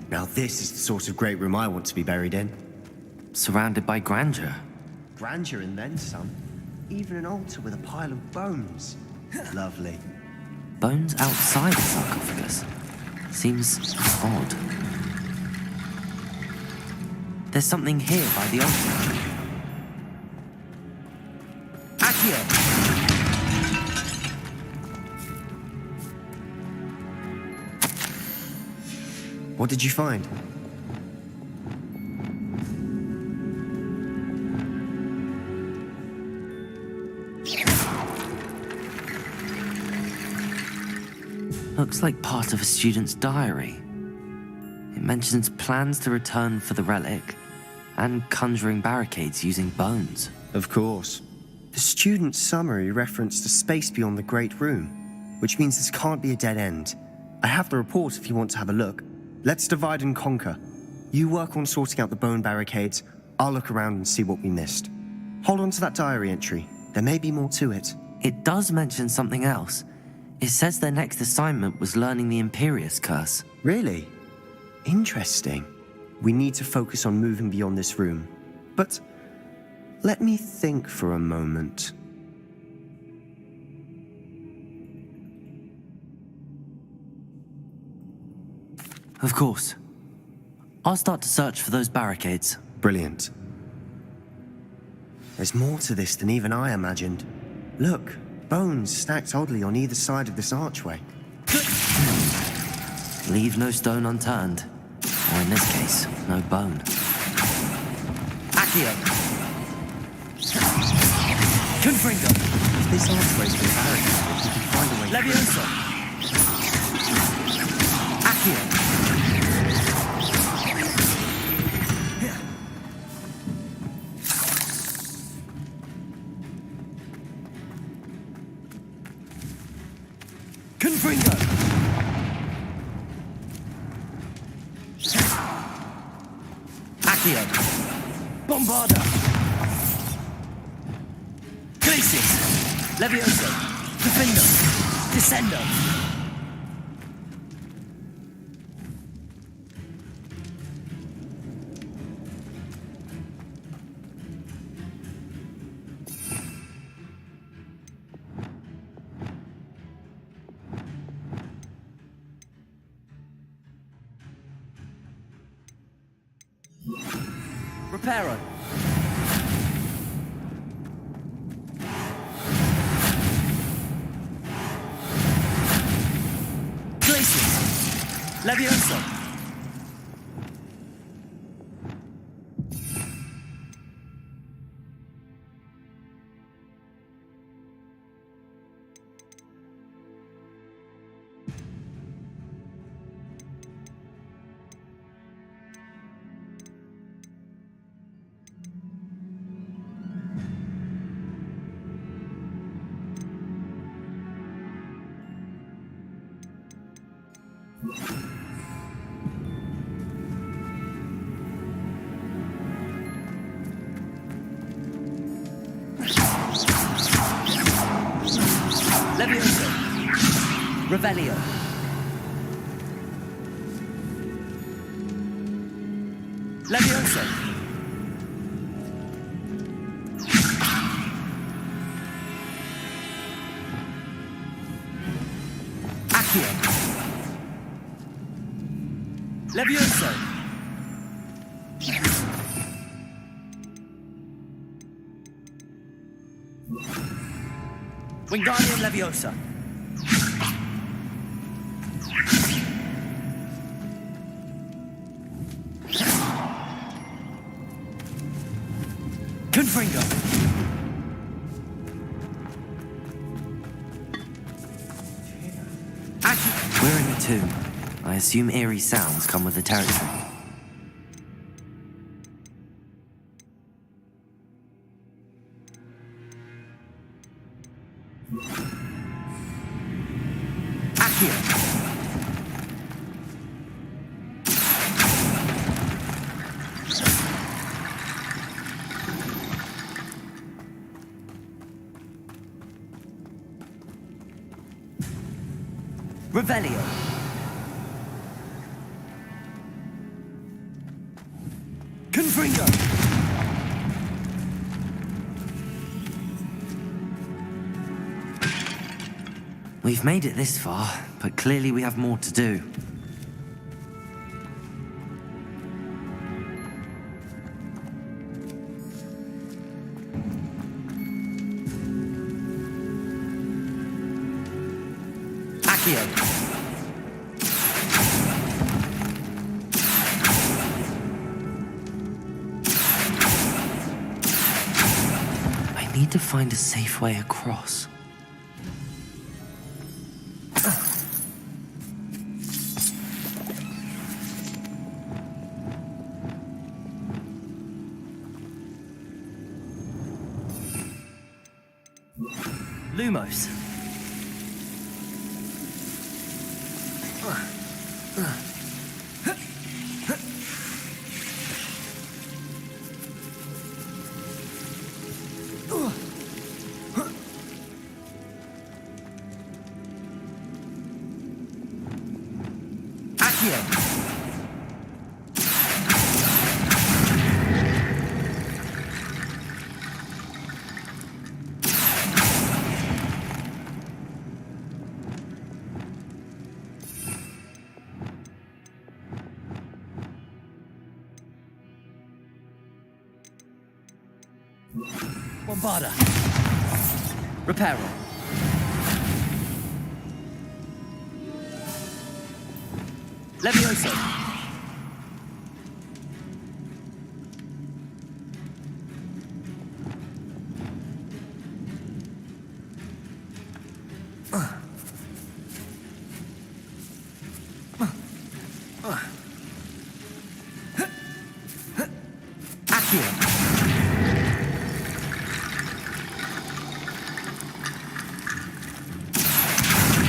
Now this is the sort of great room I want to be buried in. Surrounded by grandeur. Grandeur and then some. Even an altar with a pile of bones. Lovely. Bones outside the sarcophagus. Seems odd. There's something here by the altar. Accio! What did you find? Looks like part of a student's diary. It mentions plans to return for the relic and conjuring barricades using bones. Of course. The student's summary referenced a space beyond the Great Room, which means this can't be a dead end. I have the report if you want to have a look. Let's divide and conquer. You work on sorting out the bone barricades. I'll look around and see what we missed. Hold on to that diary entry. There may be more to it. It does mention something else. It says their next assignment was learning the Imperius Curse. Really? Interesting. We need to focus on moving beyond this room. But let me think for a moment. Of course. I'll start to search for those barricades. Brilliant. There's more to this than even I imagined. Look, bones stacked oddly on either side of this archway. Leave no stone unturned. Or in this case, no bone. Accio! Confringo! If this archway's been barricaded, we can find a way Leviosa! Accio! Confringo! Accio! Bombarda! Glacius! Levioso! Defender! Descendo! Reparo. Glacius. Levioso. Levioso. Revelio. Levioso. Accio. Levioso. Wingardium Leviosa. Confringo. We're in a tomb. I assume eerie sounds come with the territory. Accio. Revelio. Confringo. We've made it this far, but clearly we have more to do. Accio. I need to find a safe way across. Lumos. Accio. Bombarda. Reparo. Levioso. Accio.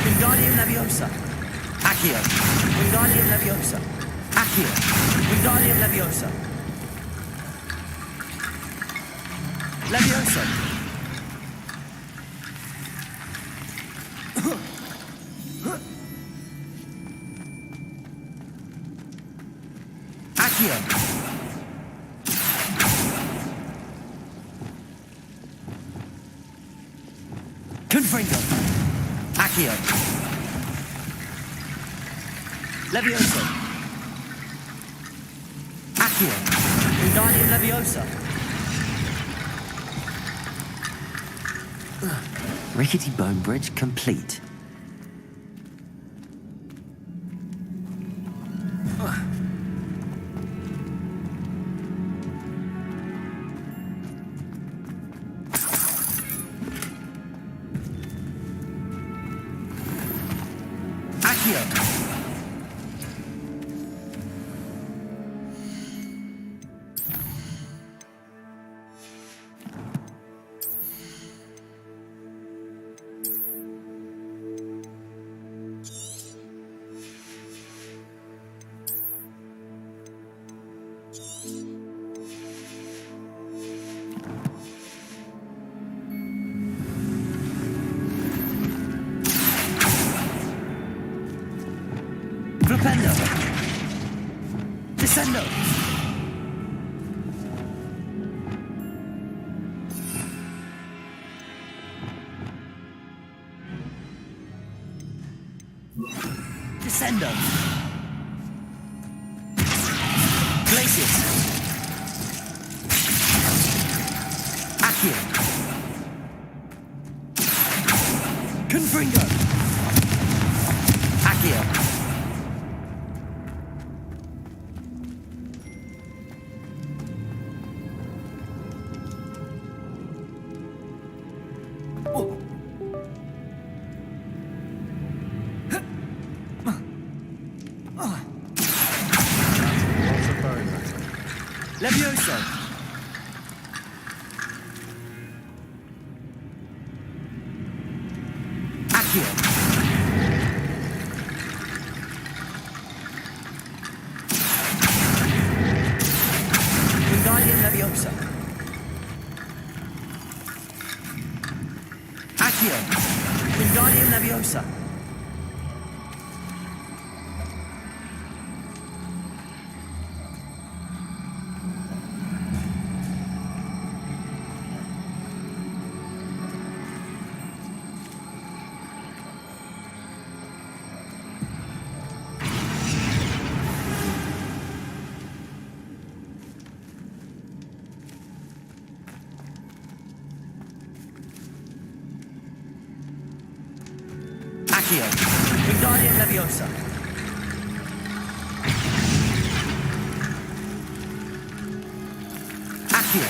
Wingardium Leviosa. Accio. Wingardium Leviosa. Accio. Wingardium Leviosa. Leviosa. Accio. Confringo. Accio. Levioso. Accio. Wingardium Leviosa. Rickety bone bridge complete. Accio. Flipendo. Descendo. Descendo. Glacius. Accio. Confringo. Accio. Levioso. Accio. Wingardium Leviosa. Accio. Wingardium Leviosa. Accio. Wingardium Leviosa. Accio.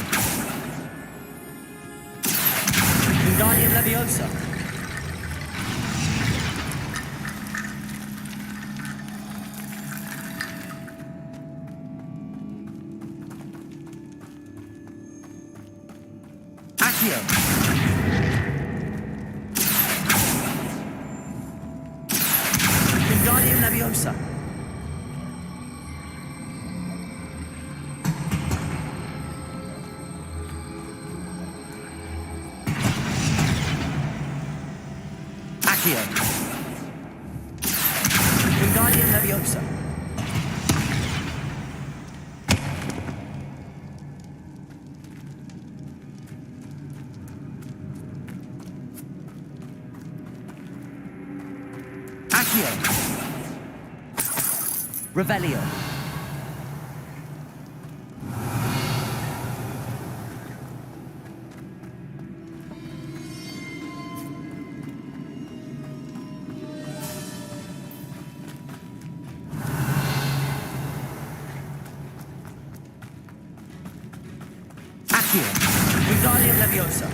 Wingardium Leviosa. Accio. Wingardium Leviosa. Accio. Wingardium Leviosa. Accio. Revelio. Accio. Wingardium Leviosa.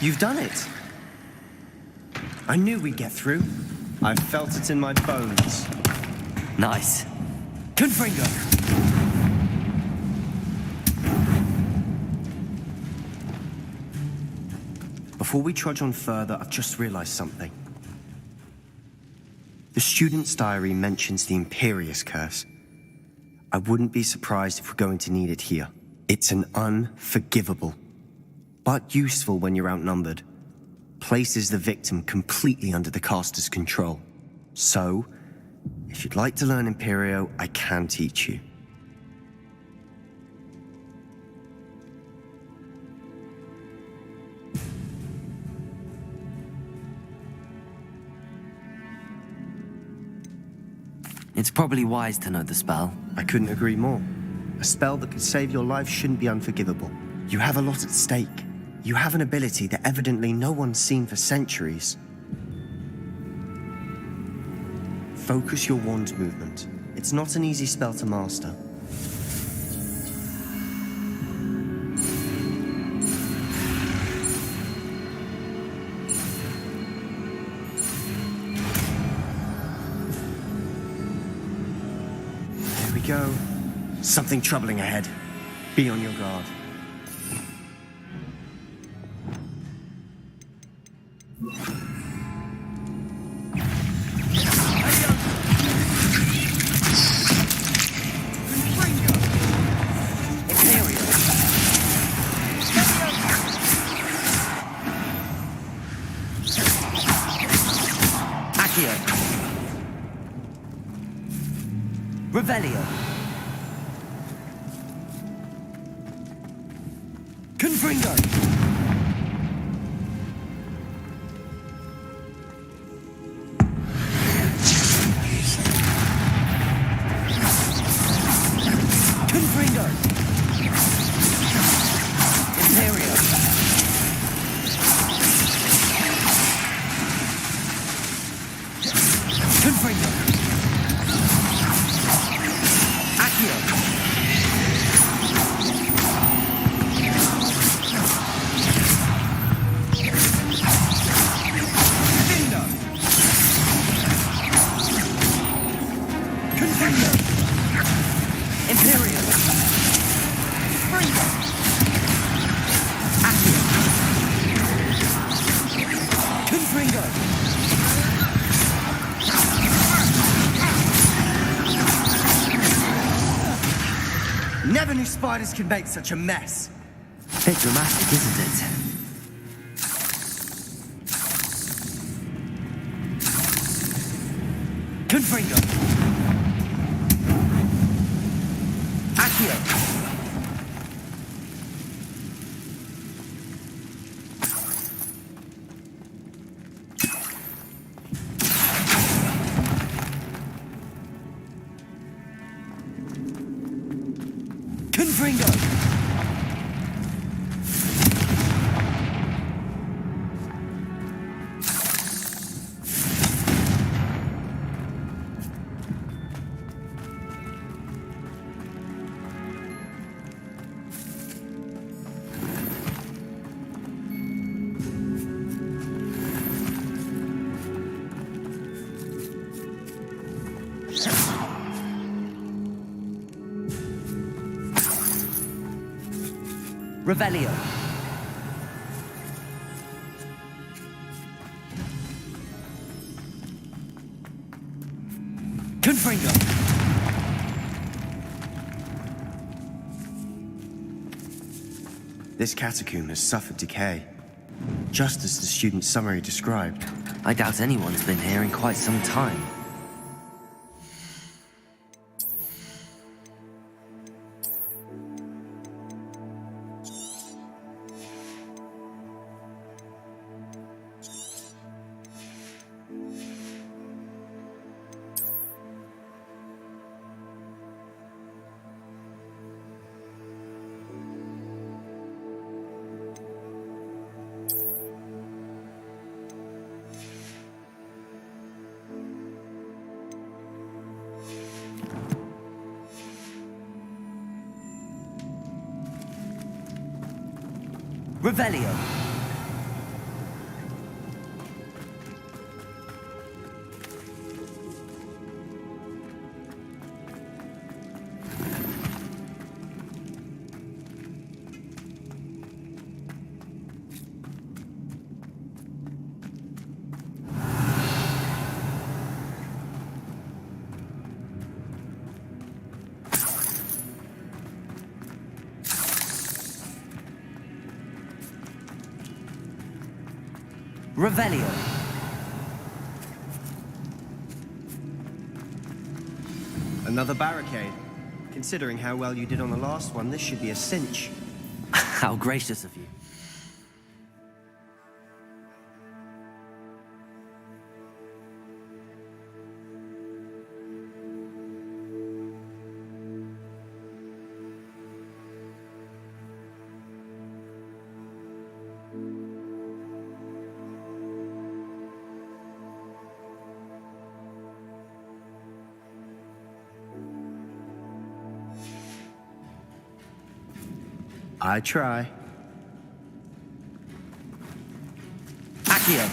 You've done it. I knew we'd get through. I felt it in my bones. Nice. Confringo. Before we trudge on further, I've just realized something. The student's diary mentions the Imperious Curse. I wouldn't be surprised if we're going to need it here. It's an unforgivable, but useful when you're outnumbered. Places the victim completely under the caster's control. So, if you'd like to learn Imperio, I can teach you. It's probably wise to know the spell. I couldn't agree more. A spell that could save your life shouldn't be unforgivable. You have a lot at stake. You have an ability that evidently no one's seen for centuries. Focus your wand movement. It's not an easy spell to master. There we go. Something troubling ahead. Be on your guard. Revelio. Confringo. Confringo. Imperio. Confringo. Never knew spiders could make such a mess. Bit dramatic, isn't it? Confringo. Accio. Confringo. Revelio. Confringo. This catacomb has suffered decay, just as the student's summary described. I doubt anyone's been here in quite some time. Revelio. Revelio. Another barricade. Considering how well you did on the last one, this should be a cinch. How gracious of you. I try. Accio.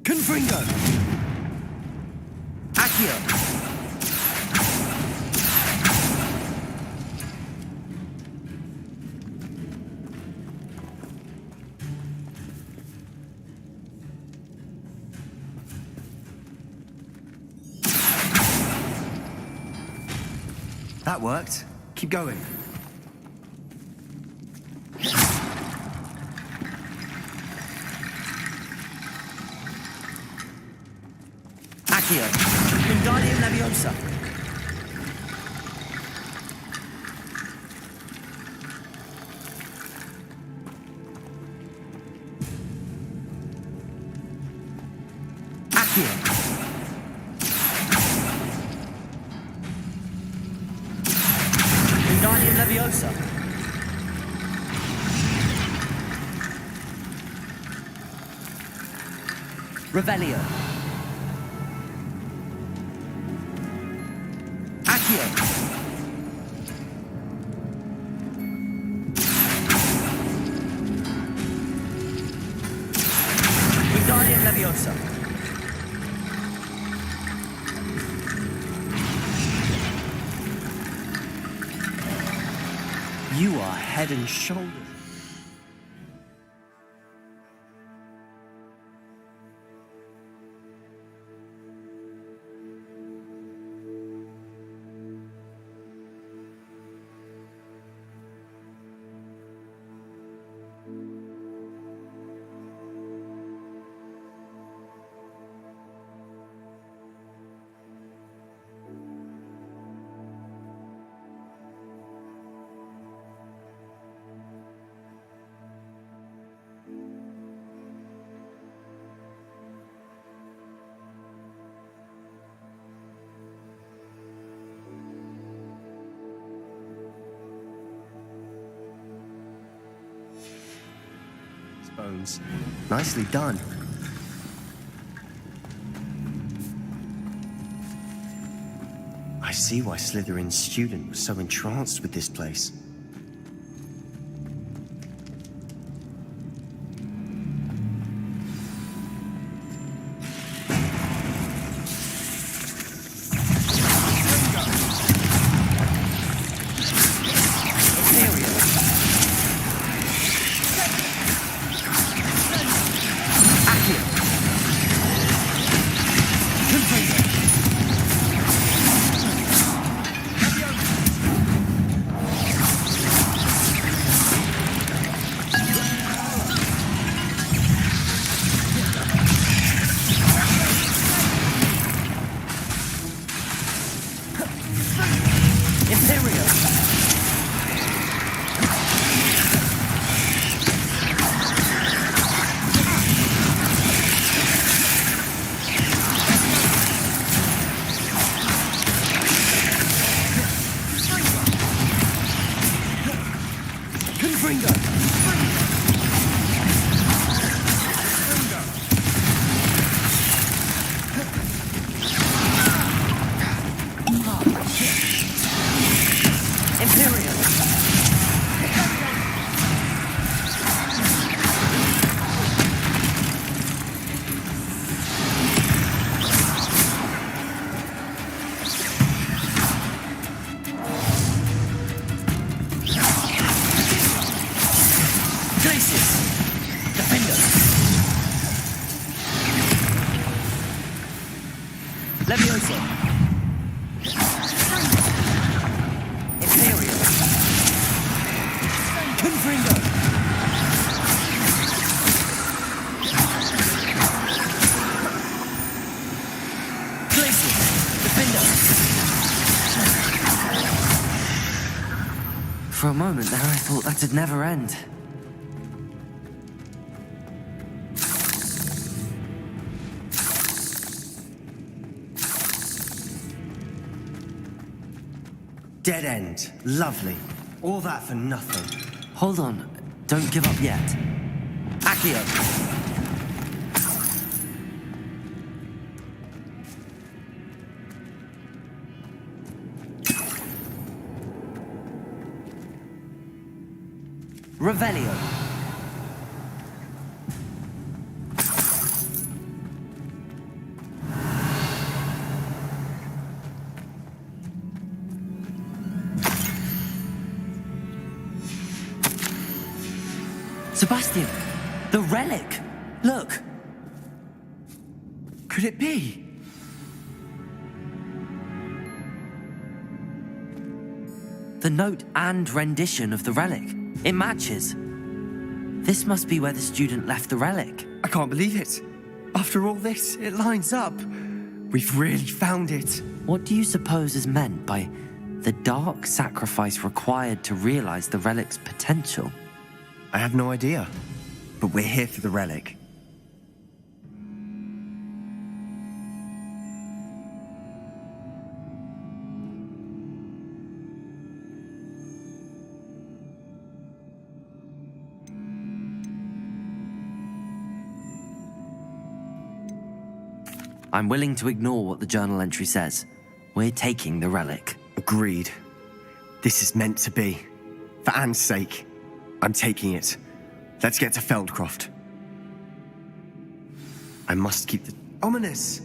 Confringo. Accio. That worked. Keep going. Accio. Wingardium Leviosa. Accio. Wingardium Leviosa. Revelio. Accio. Wingardium Leviosa. You are head and shoulders. Bones. Nicely done. I see why Slytherin's student was so entranced with this place. Leviosa. Imperial. Confringo. Glacius. Defender. For a moment there, I thought that'd never end. Dead end. Lovely. All that for nothing. Hold on. Don't give up yet. Accio! Revelio. Sebastian, the relic. Look. Could it be? The note and rendition of the relic. It matches. This must be where the student left the relic. I can't believe it. After all this, it lines up. We've really found it. What do you suppose is meant by the dark sacrifice required to realize the relic's potential? I have no idea. But we're here for the relic. I'm willing to ignore what the journal entry says. We're taking the relic. Agreed. This is meant to be. For Anne's sake, I'm taking it. Let's get to Feldcroft. I must keep the... Ominous!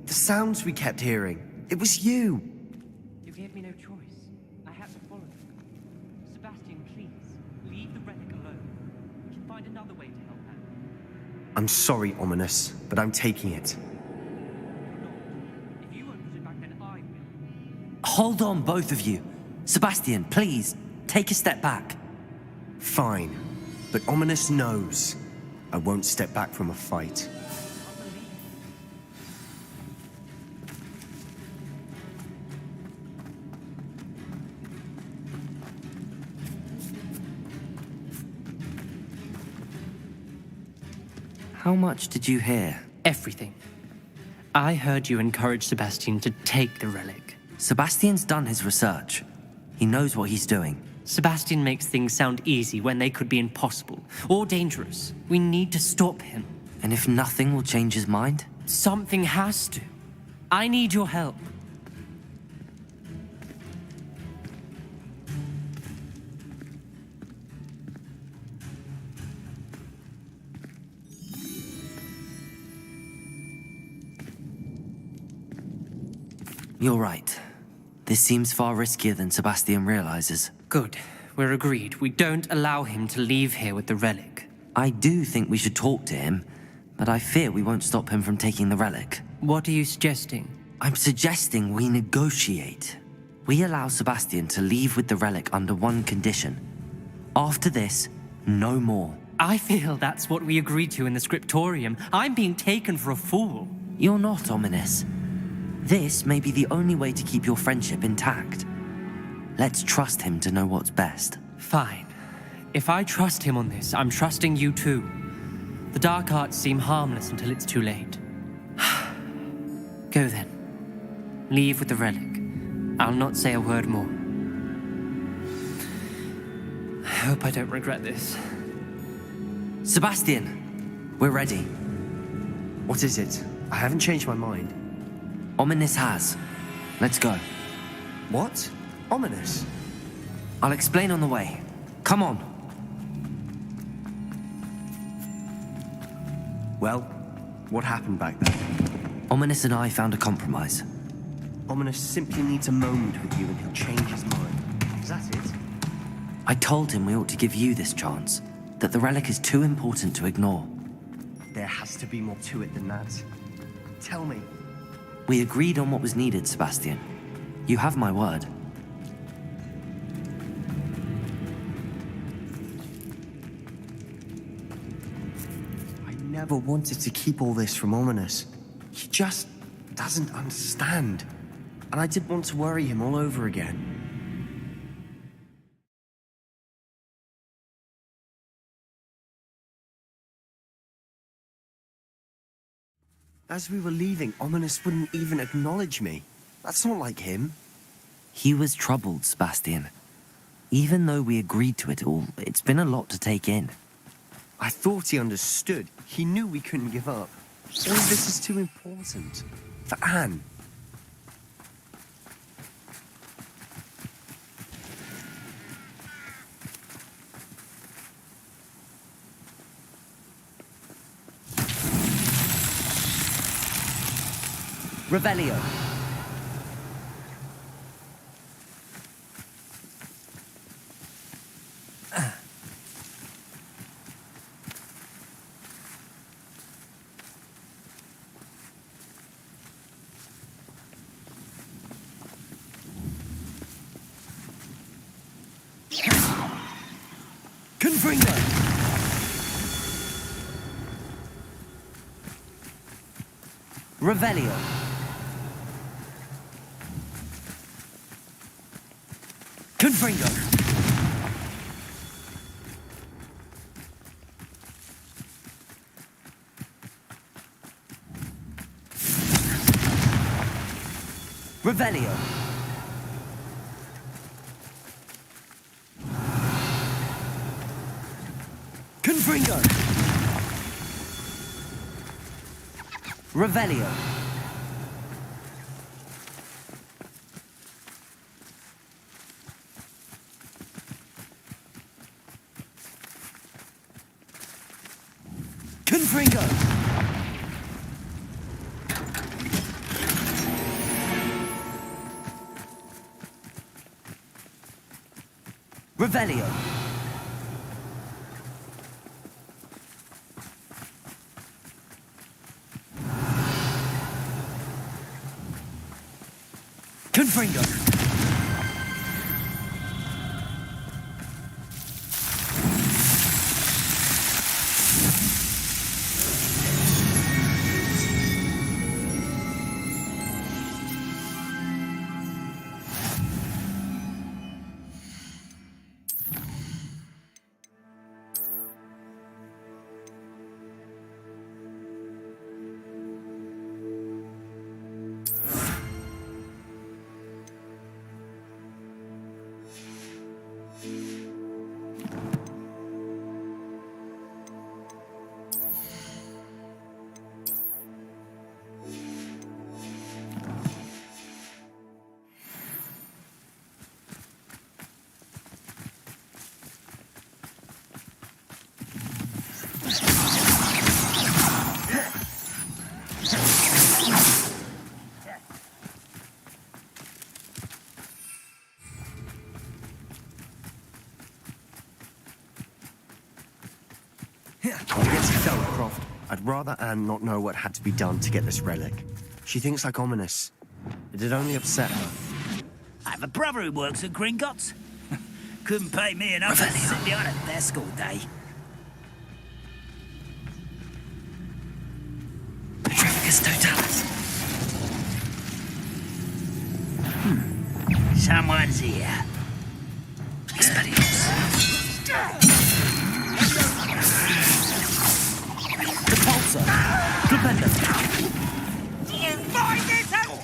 The sounds we kept hearing. It was you! You gave me no choice. I had to follow you. Sebastian, please, leave the relic alone. We can find another way to help Anne. I'm sorry, Ominous, but I'm taking it. If you won't put it back, then I will. Hold on, both of you. Sebastian, please, take a step back. Fine. But Ominous knows I won't step back from a fight. How much did you hear? Everything. I heard you encourage Sebastian to take the relic. Sebastian's done his research. He knows what he's doing. Sebastian makes things sound easy when they could be impossible or dangerous. We need to stop him. And if nothing will change his mind? Something has to. I need your help. You're right. This seems far riskier than Sebastian realizes. Good. We're agreed. We don't allow him to leave here with the relic. I do think we should talk to him, but I fear we won't stop him from taking the relic. What are you suggesting? I'm suggesting we negotiate. We allow Sebastian to leave with the relic under one condition. After this, no more. I feel that's what we agreed to in the scriptorium. I'm being taken for a fool. You're not, Ominous. This may be the only way to keep your friendship intact. Let's trust him to know what's best. Fine. If I trust him on this, I'm trusting you too. The dark arts seem harmless until it's too late. Go then. Leave with the relic. I'll not say a word more. I hope I don't regret this. Sebastian, we're ready. What is it? I haven't changed my mind. Ominous has. Let's go. What? Ominous? I'll explain on the way. Come on. Well, what happened back then? Ominous and I found a compromise. Ominous simply needs a moment with you and he'll change his mind. Is that it? I told him we ought to give you this chance, that the relic is too important to ignore. There has to be more to it than that. Tell me. We agreed on what was needed, Sebastian. You have my word. I never wanted to keep all this from Ominous. He just doesn't understand. And I didn't want to worry him all over again. As we were leaving, Ominous wouldn't even acknowledge me. That's not like him. He was troubled, Sebastian. Even though we agreed to it all, it's been a lot to take in. I thought he understood. He knew we couldn't give up. All of this is too important. For Anne. Revelio. Confringo. Revelio. Confringo. Revelio. Confringo. Revelio. Confringo. Revelio. Confringo. Against Feldcroft, I'd rather Anne not know what had to be done to get this relic. She thinks like ominous. It'd only upset her. I have a brother who works at Gringotts. Couldn't pay me enough to sit behind a desk all day. Petrificus totalis. Someone's here. Expelliarmus. Repulsor. Glupendum. You find this out?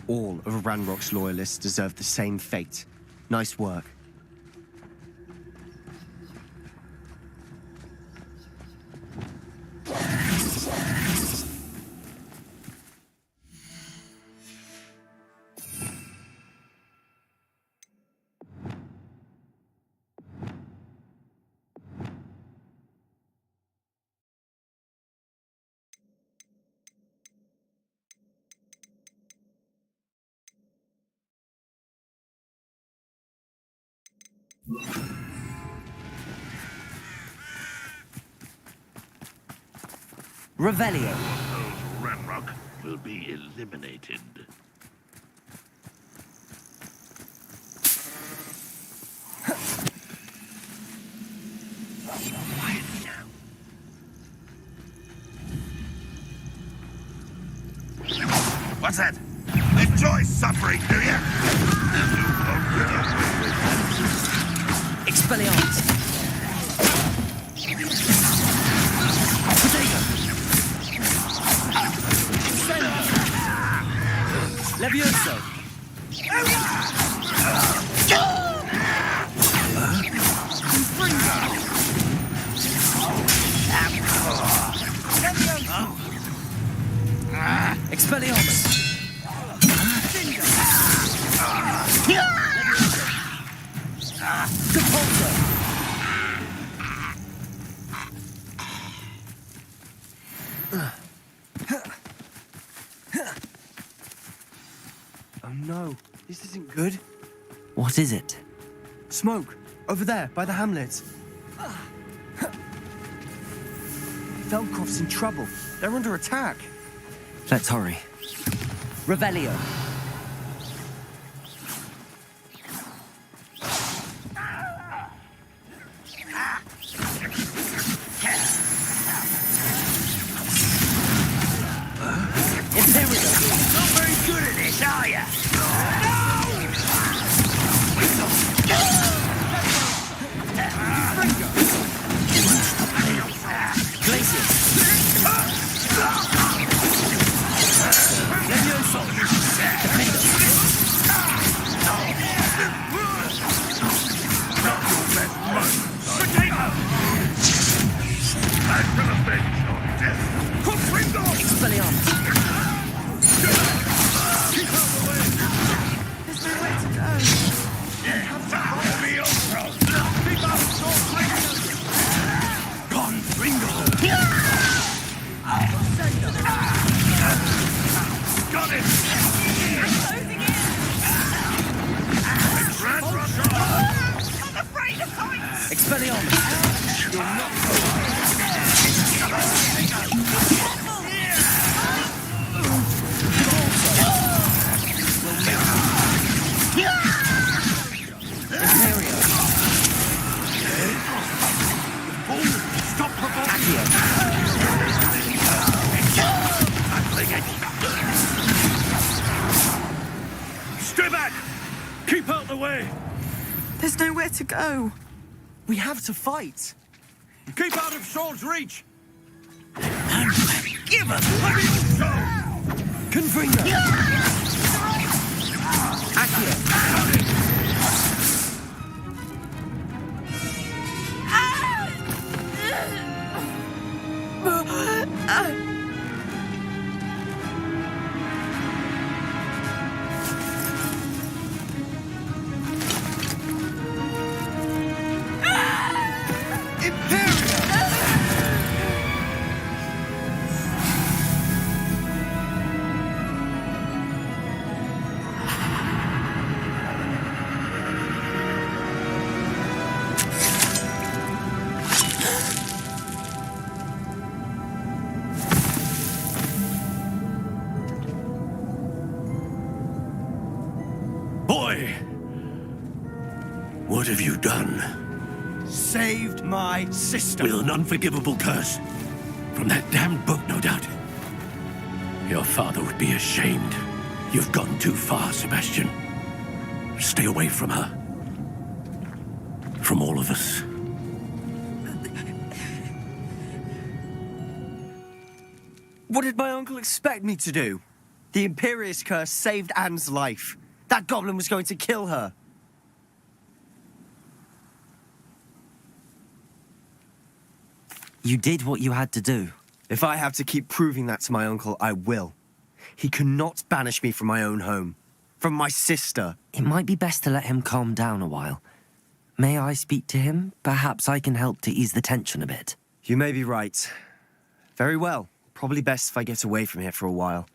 All of Ranrock's loyalists deserve the same fate. Nice work. Revelio. Those Ranrock will be eliminated. Quietly now. What's that? Enjoy suffering, do you? Expelliarmus. Potato. Send. Levioso! Expelliarmus! Depulso! Oh no, this isn't good. What is it? Smoke, over there, by the hamlet. Feldcroft's in trouble. They're under attack. Let's hurry. Revelio. Imperial. Not very good at this, are ya? Glacius. Levioso. Expelliarmus. Expelliarmus. Stay back! Keep out the way! There's nowhere to go. We have to fight. Keep out of sword's reach! Give us Confringo. Accio. Boy! What have you done? Saved my sister. With an unforgivable curse. From that damned book, no doubt. Your father would be ashamed. You've gone too far, Sebastian. Stay away from her. From all of us. What did my uncle expect me to do? The Imperious curse saved Anne's life. That goblin was going to kill her. You did what you had to do. If I have to keep proving that to my uncle, I will. He cannot banish me from my own home. From my sister. It might be best to let him calm down a while. May I speak to him? Perhaps I can help to ease the tension a bit. You may be right. Very well. Probably best if I get away from here for a while.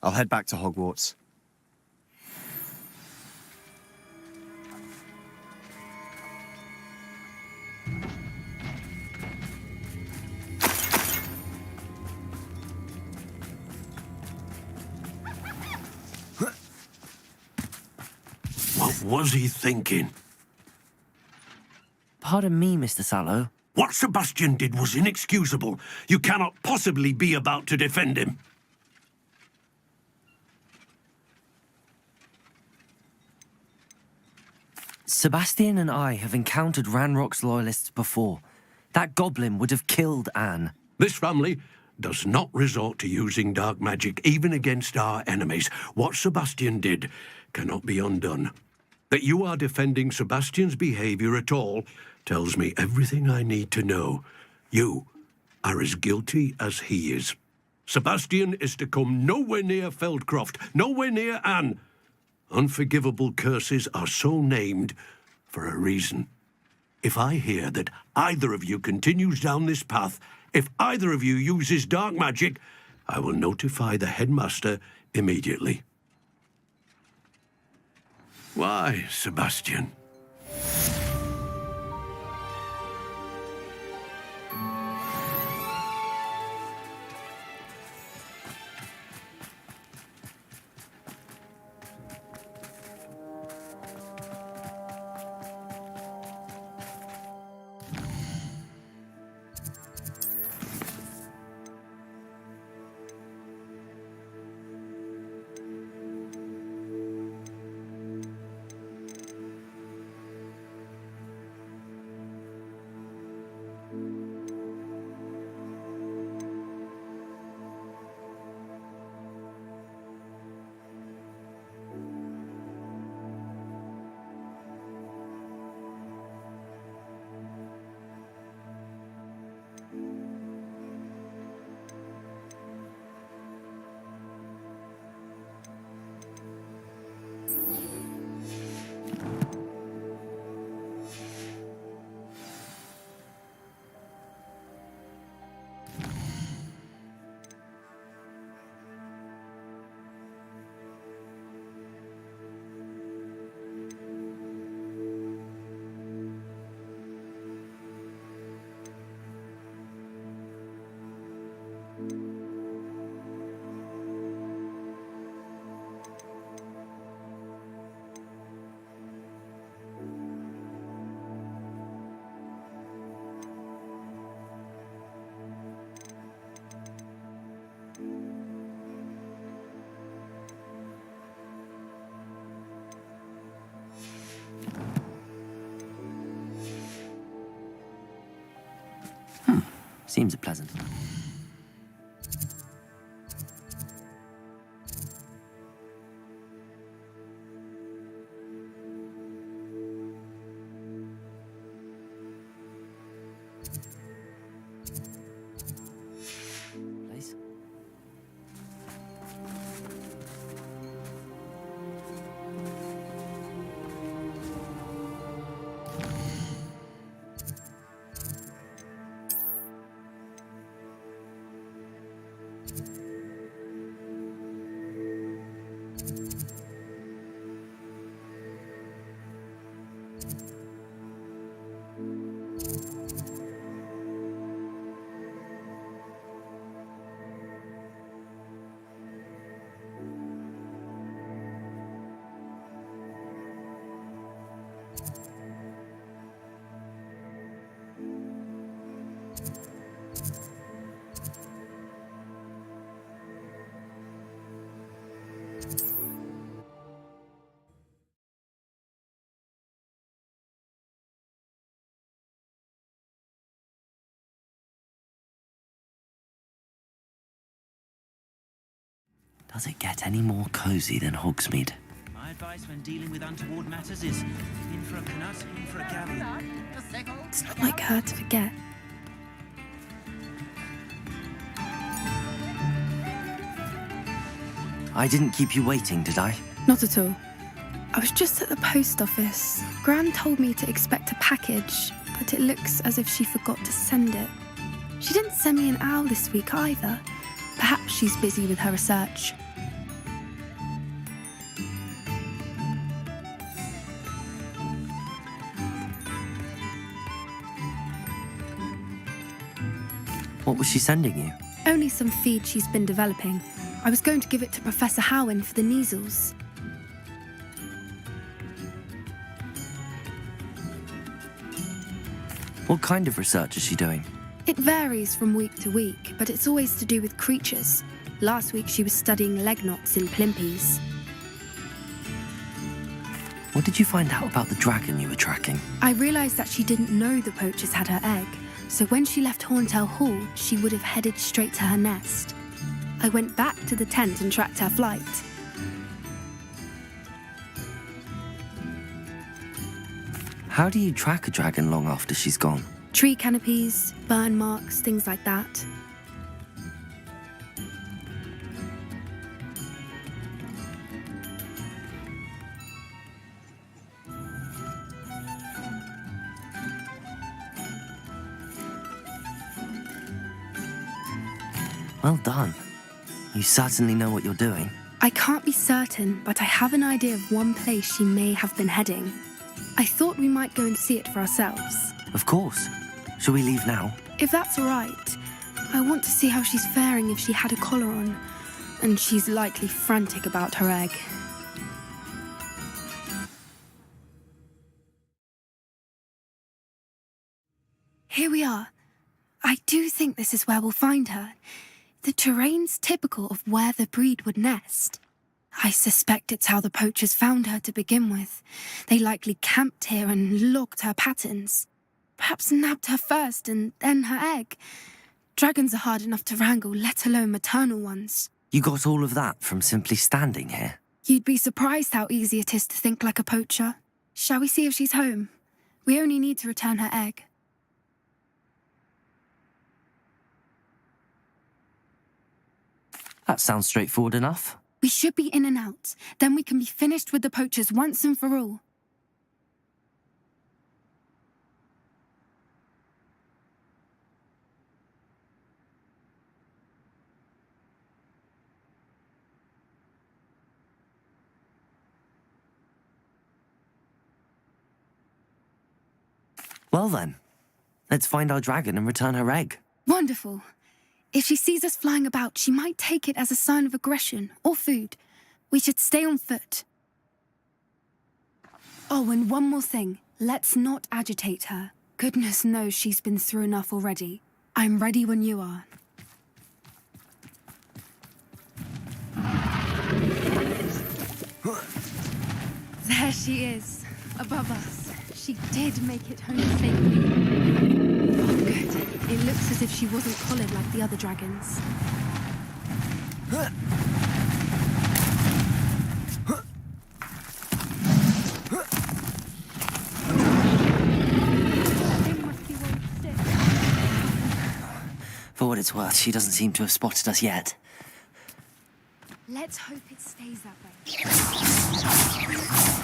I'll head back to Hogwarts. What was he thinking? Pardon me, Mr. Sallow. What Sebastian did was inexcusable. You cannot possibly be about to defend him. Sebastian and I have encountered Ranrock's loyalists before. That goblin would have killed Anne. This family does not resort to using dark magic even against our enemies. What Sebastian did cannot be undone. That you are defending Sebastian's behavior at all tells me everything I need to know. You are as guilty as he is. Sebastian is to come nowhere near Feldcroft, nowhere near Anne. Unforgivable curses are so named for a reason. If I hear that either of you continues down this path, if either of you uses dark magic, I will notify the headmaster immediately. Why, Sebastian? Seems pleasant. Place? Does it get any more cozy than Hogsmeade? My advice when dealing with untoward matters is in for a canut, in for a gammon. It's not like her to forget. I didn't keep you waiting, did I? Not at all. I was just at the post office. Gran told me to expect a package, but it looks as if she forgot to send it. She didn't send me an owl this week either. Perhaps she's busy with her research. What was she sending you? Only some feed she's been developing. I was going to give it to Professor Howen for the measles. What kind of research is she doing? It varies from week to week, but it's always to do with creatures. Last week she was studying leg knots in plimpies. What did you find out about the dragon you were tracking? I realised that she didn't know the poachers had her egg. So when she left Horntail Hall, she would have headed straight to her nest. I went back to the tent and tracked her flight. How do you track a dragon long after she's gone? Tree canopies, burn marks, things like that. Well done. You certainly know what you're doing. I can't be certain, but I have an idea of one place she may have been heading. I thought we might go and see it for ourselves. Of course. Shall we leave now? If that's all right, I want to see how she's faring if she had a collar on. And she's likely frantic about her egg. Here we are. I do think this is where we'll find her. The terrain's typical of where the breed would nest. I suspect it's how the poachers found her to begin with. They likely camped here and logged her patterns. Perhaps nabbed her first and then her egg. Dragons are hard enough to wrangle, let alone maternal ones. You got all of that from simply standing here? You'd be surprised how easy it is to think like a poacher. Shall we see if she's home? We only need to return her egg. That sounds straightforward enough. We should be in and out. Then we can be finished with the poachers once and for all. Well then, let's find our dragon and return her egg. Wonderful. If she sees us flying about, she might take it as a sign of aggression or food. We should stay on foot. Oh, and one more thing. Let's not agitate her. Goodness knows she's been through enough already. I'm ready when you are. There she is, above us. She did make it home safely. Oh, good. It looks as if she wasn't collared like the other dragons. For what it's worth, she doesn't seem to have spotted us yet. Let's hope it stays that way.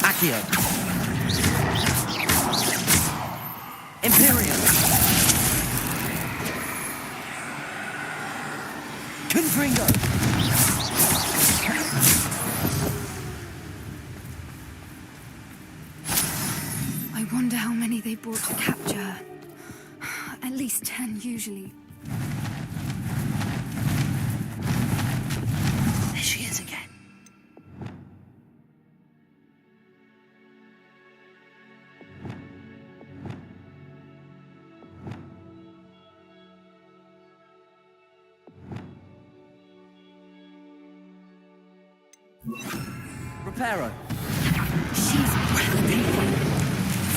Accio! Imperium! Confringo! I wonder how many they brought to capture her. At least 10 usually. There she is again. Reparo. She's breathtaking.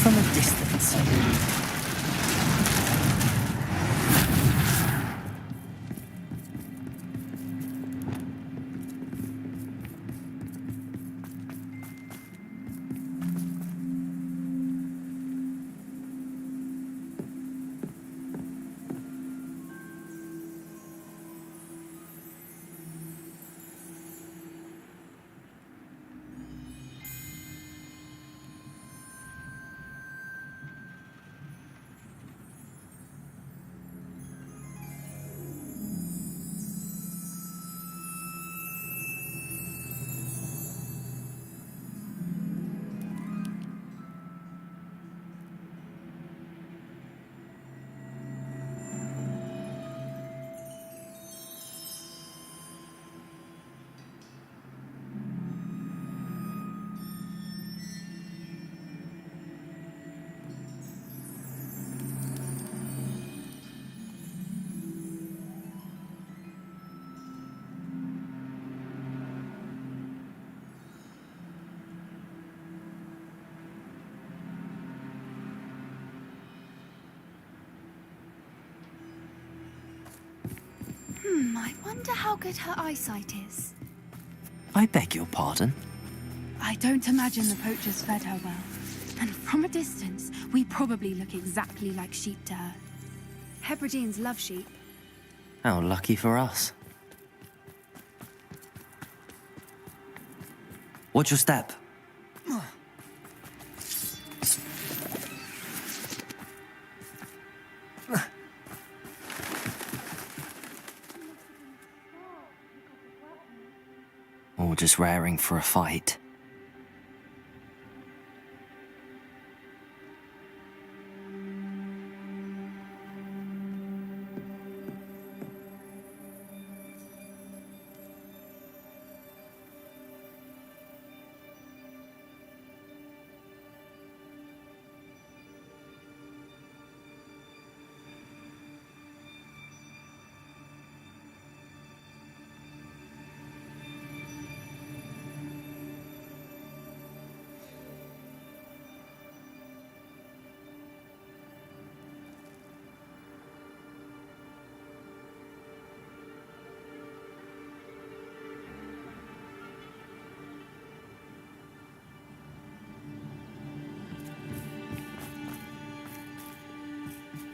From a distance. I wonder how good her eyesight is. I beg your pardon? I don't imagine the poachers fed her well. And from a distance, we probably look exactly like sheep to her. Hebrideans love sheep. How lucky for us. Watch your step. Or just raring for a fight.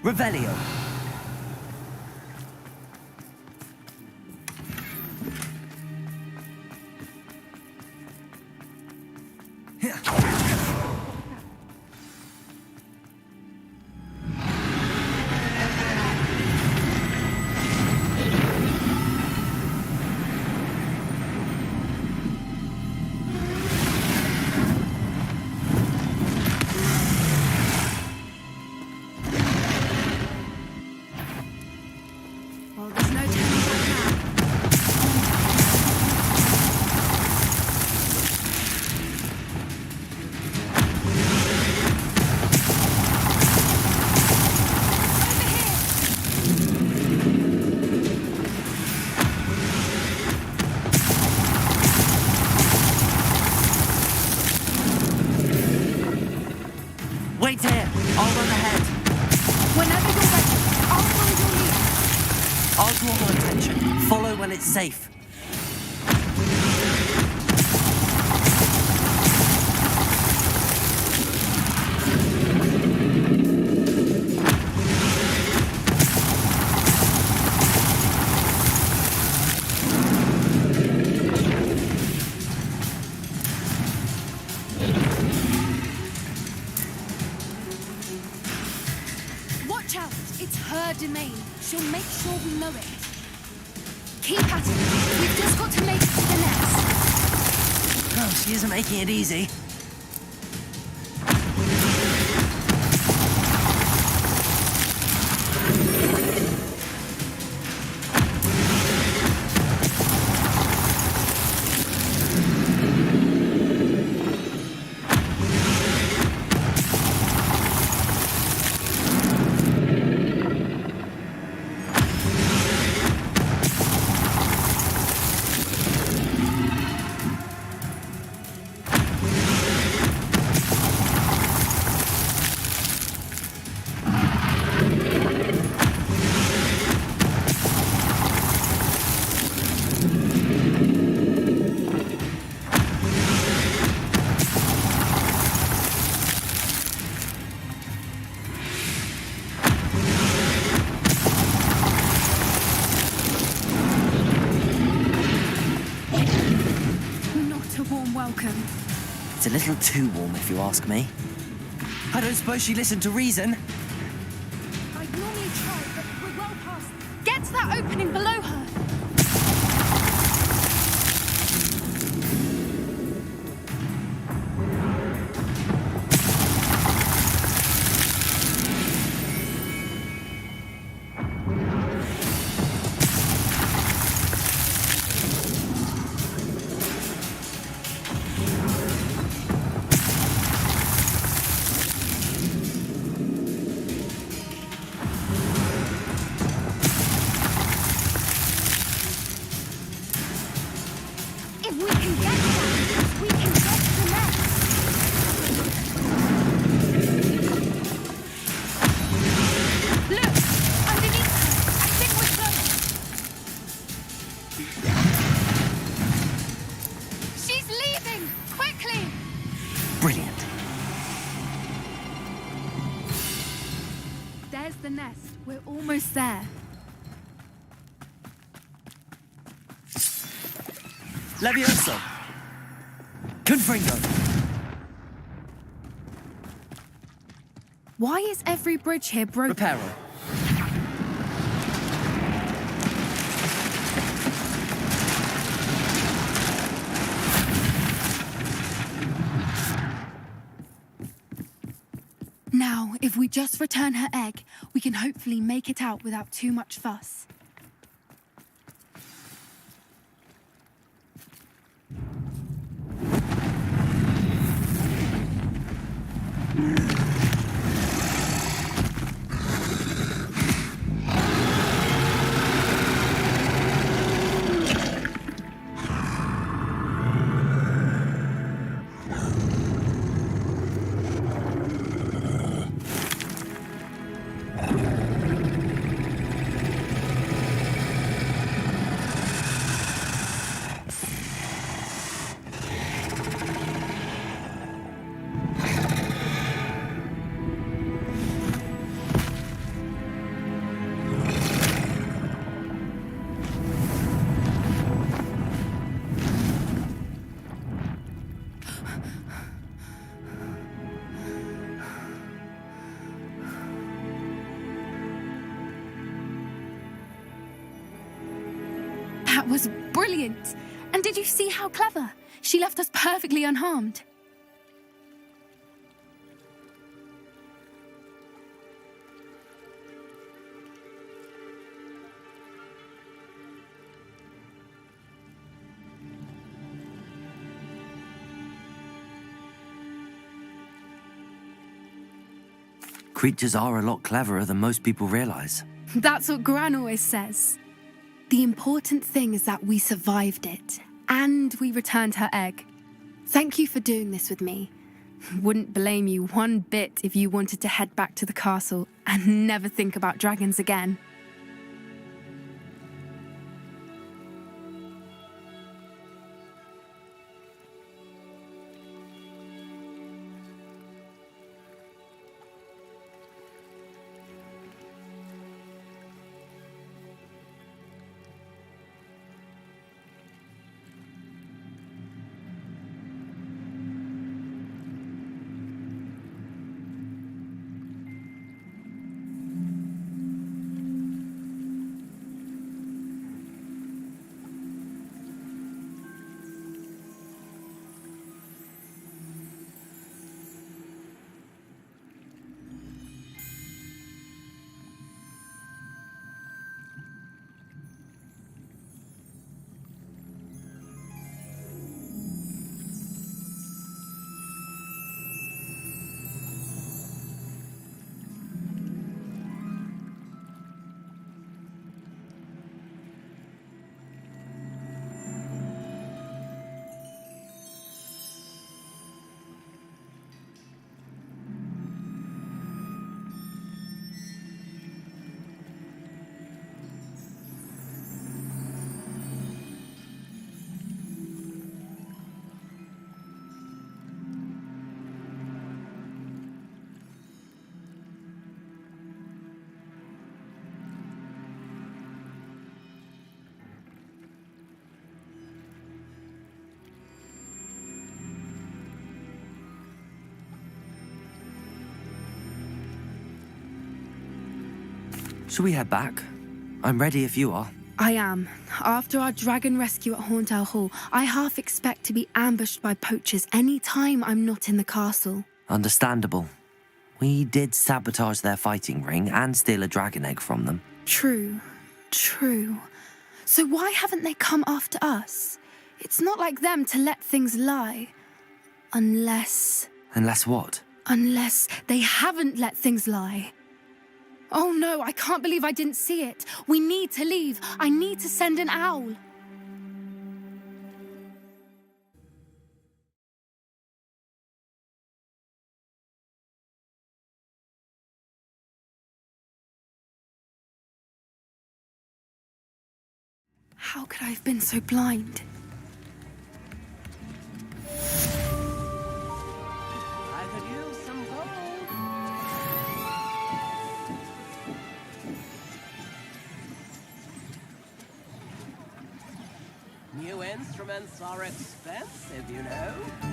Revelio. Well, there's no turning back now. Wait here. I'll run ahead. Whenever you're ready, I'll find your lead. I'll draw more attention. Follow when it's safe. Watch out! It's her domain. She'll make sure we know it. Keep at it. We've just got to make it to the nest. Oh, she isn't making it easy. Not a warm welcome. It's a little too warm, if you ask me. I don't suppose she listened to reason. I'd normally try, but we're well past. Get to that opening below her. the nest. We're almost there. Levioso. Confringo. Why is every bridge here broken? Reparo. Now, if we just return her egg, we can hopefully make it out without too much fuss. That was brilliant! And did you see how clever? She left us perfectly unharmed. Creatures are a lot cleverer than most people realize. That's what Gran always says. The important thing is that we survived it, and we returned her egg. Thank you for doing this with me. Wouldn't blame you one bit if you wanted to head back to the castle and never think about dragons again. Shall we head back? I'm ready if you are. I am. After our dragon rescue at Hauntow Hall, I half expect to be ambushed by poachers any time I'm not in the castle. Understandable. We did sabotage their fighting ring and steal a dragon egg from them. True. So why haven't they come after us? It's not like them to let things lie. Unless what? Unless they haven't let things lie. Oh no, I can't believe I didn't see it. We need to leave. I need to send an owl. How could I have been so blind? I could use some gold. instruments are expensive, you know.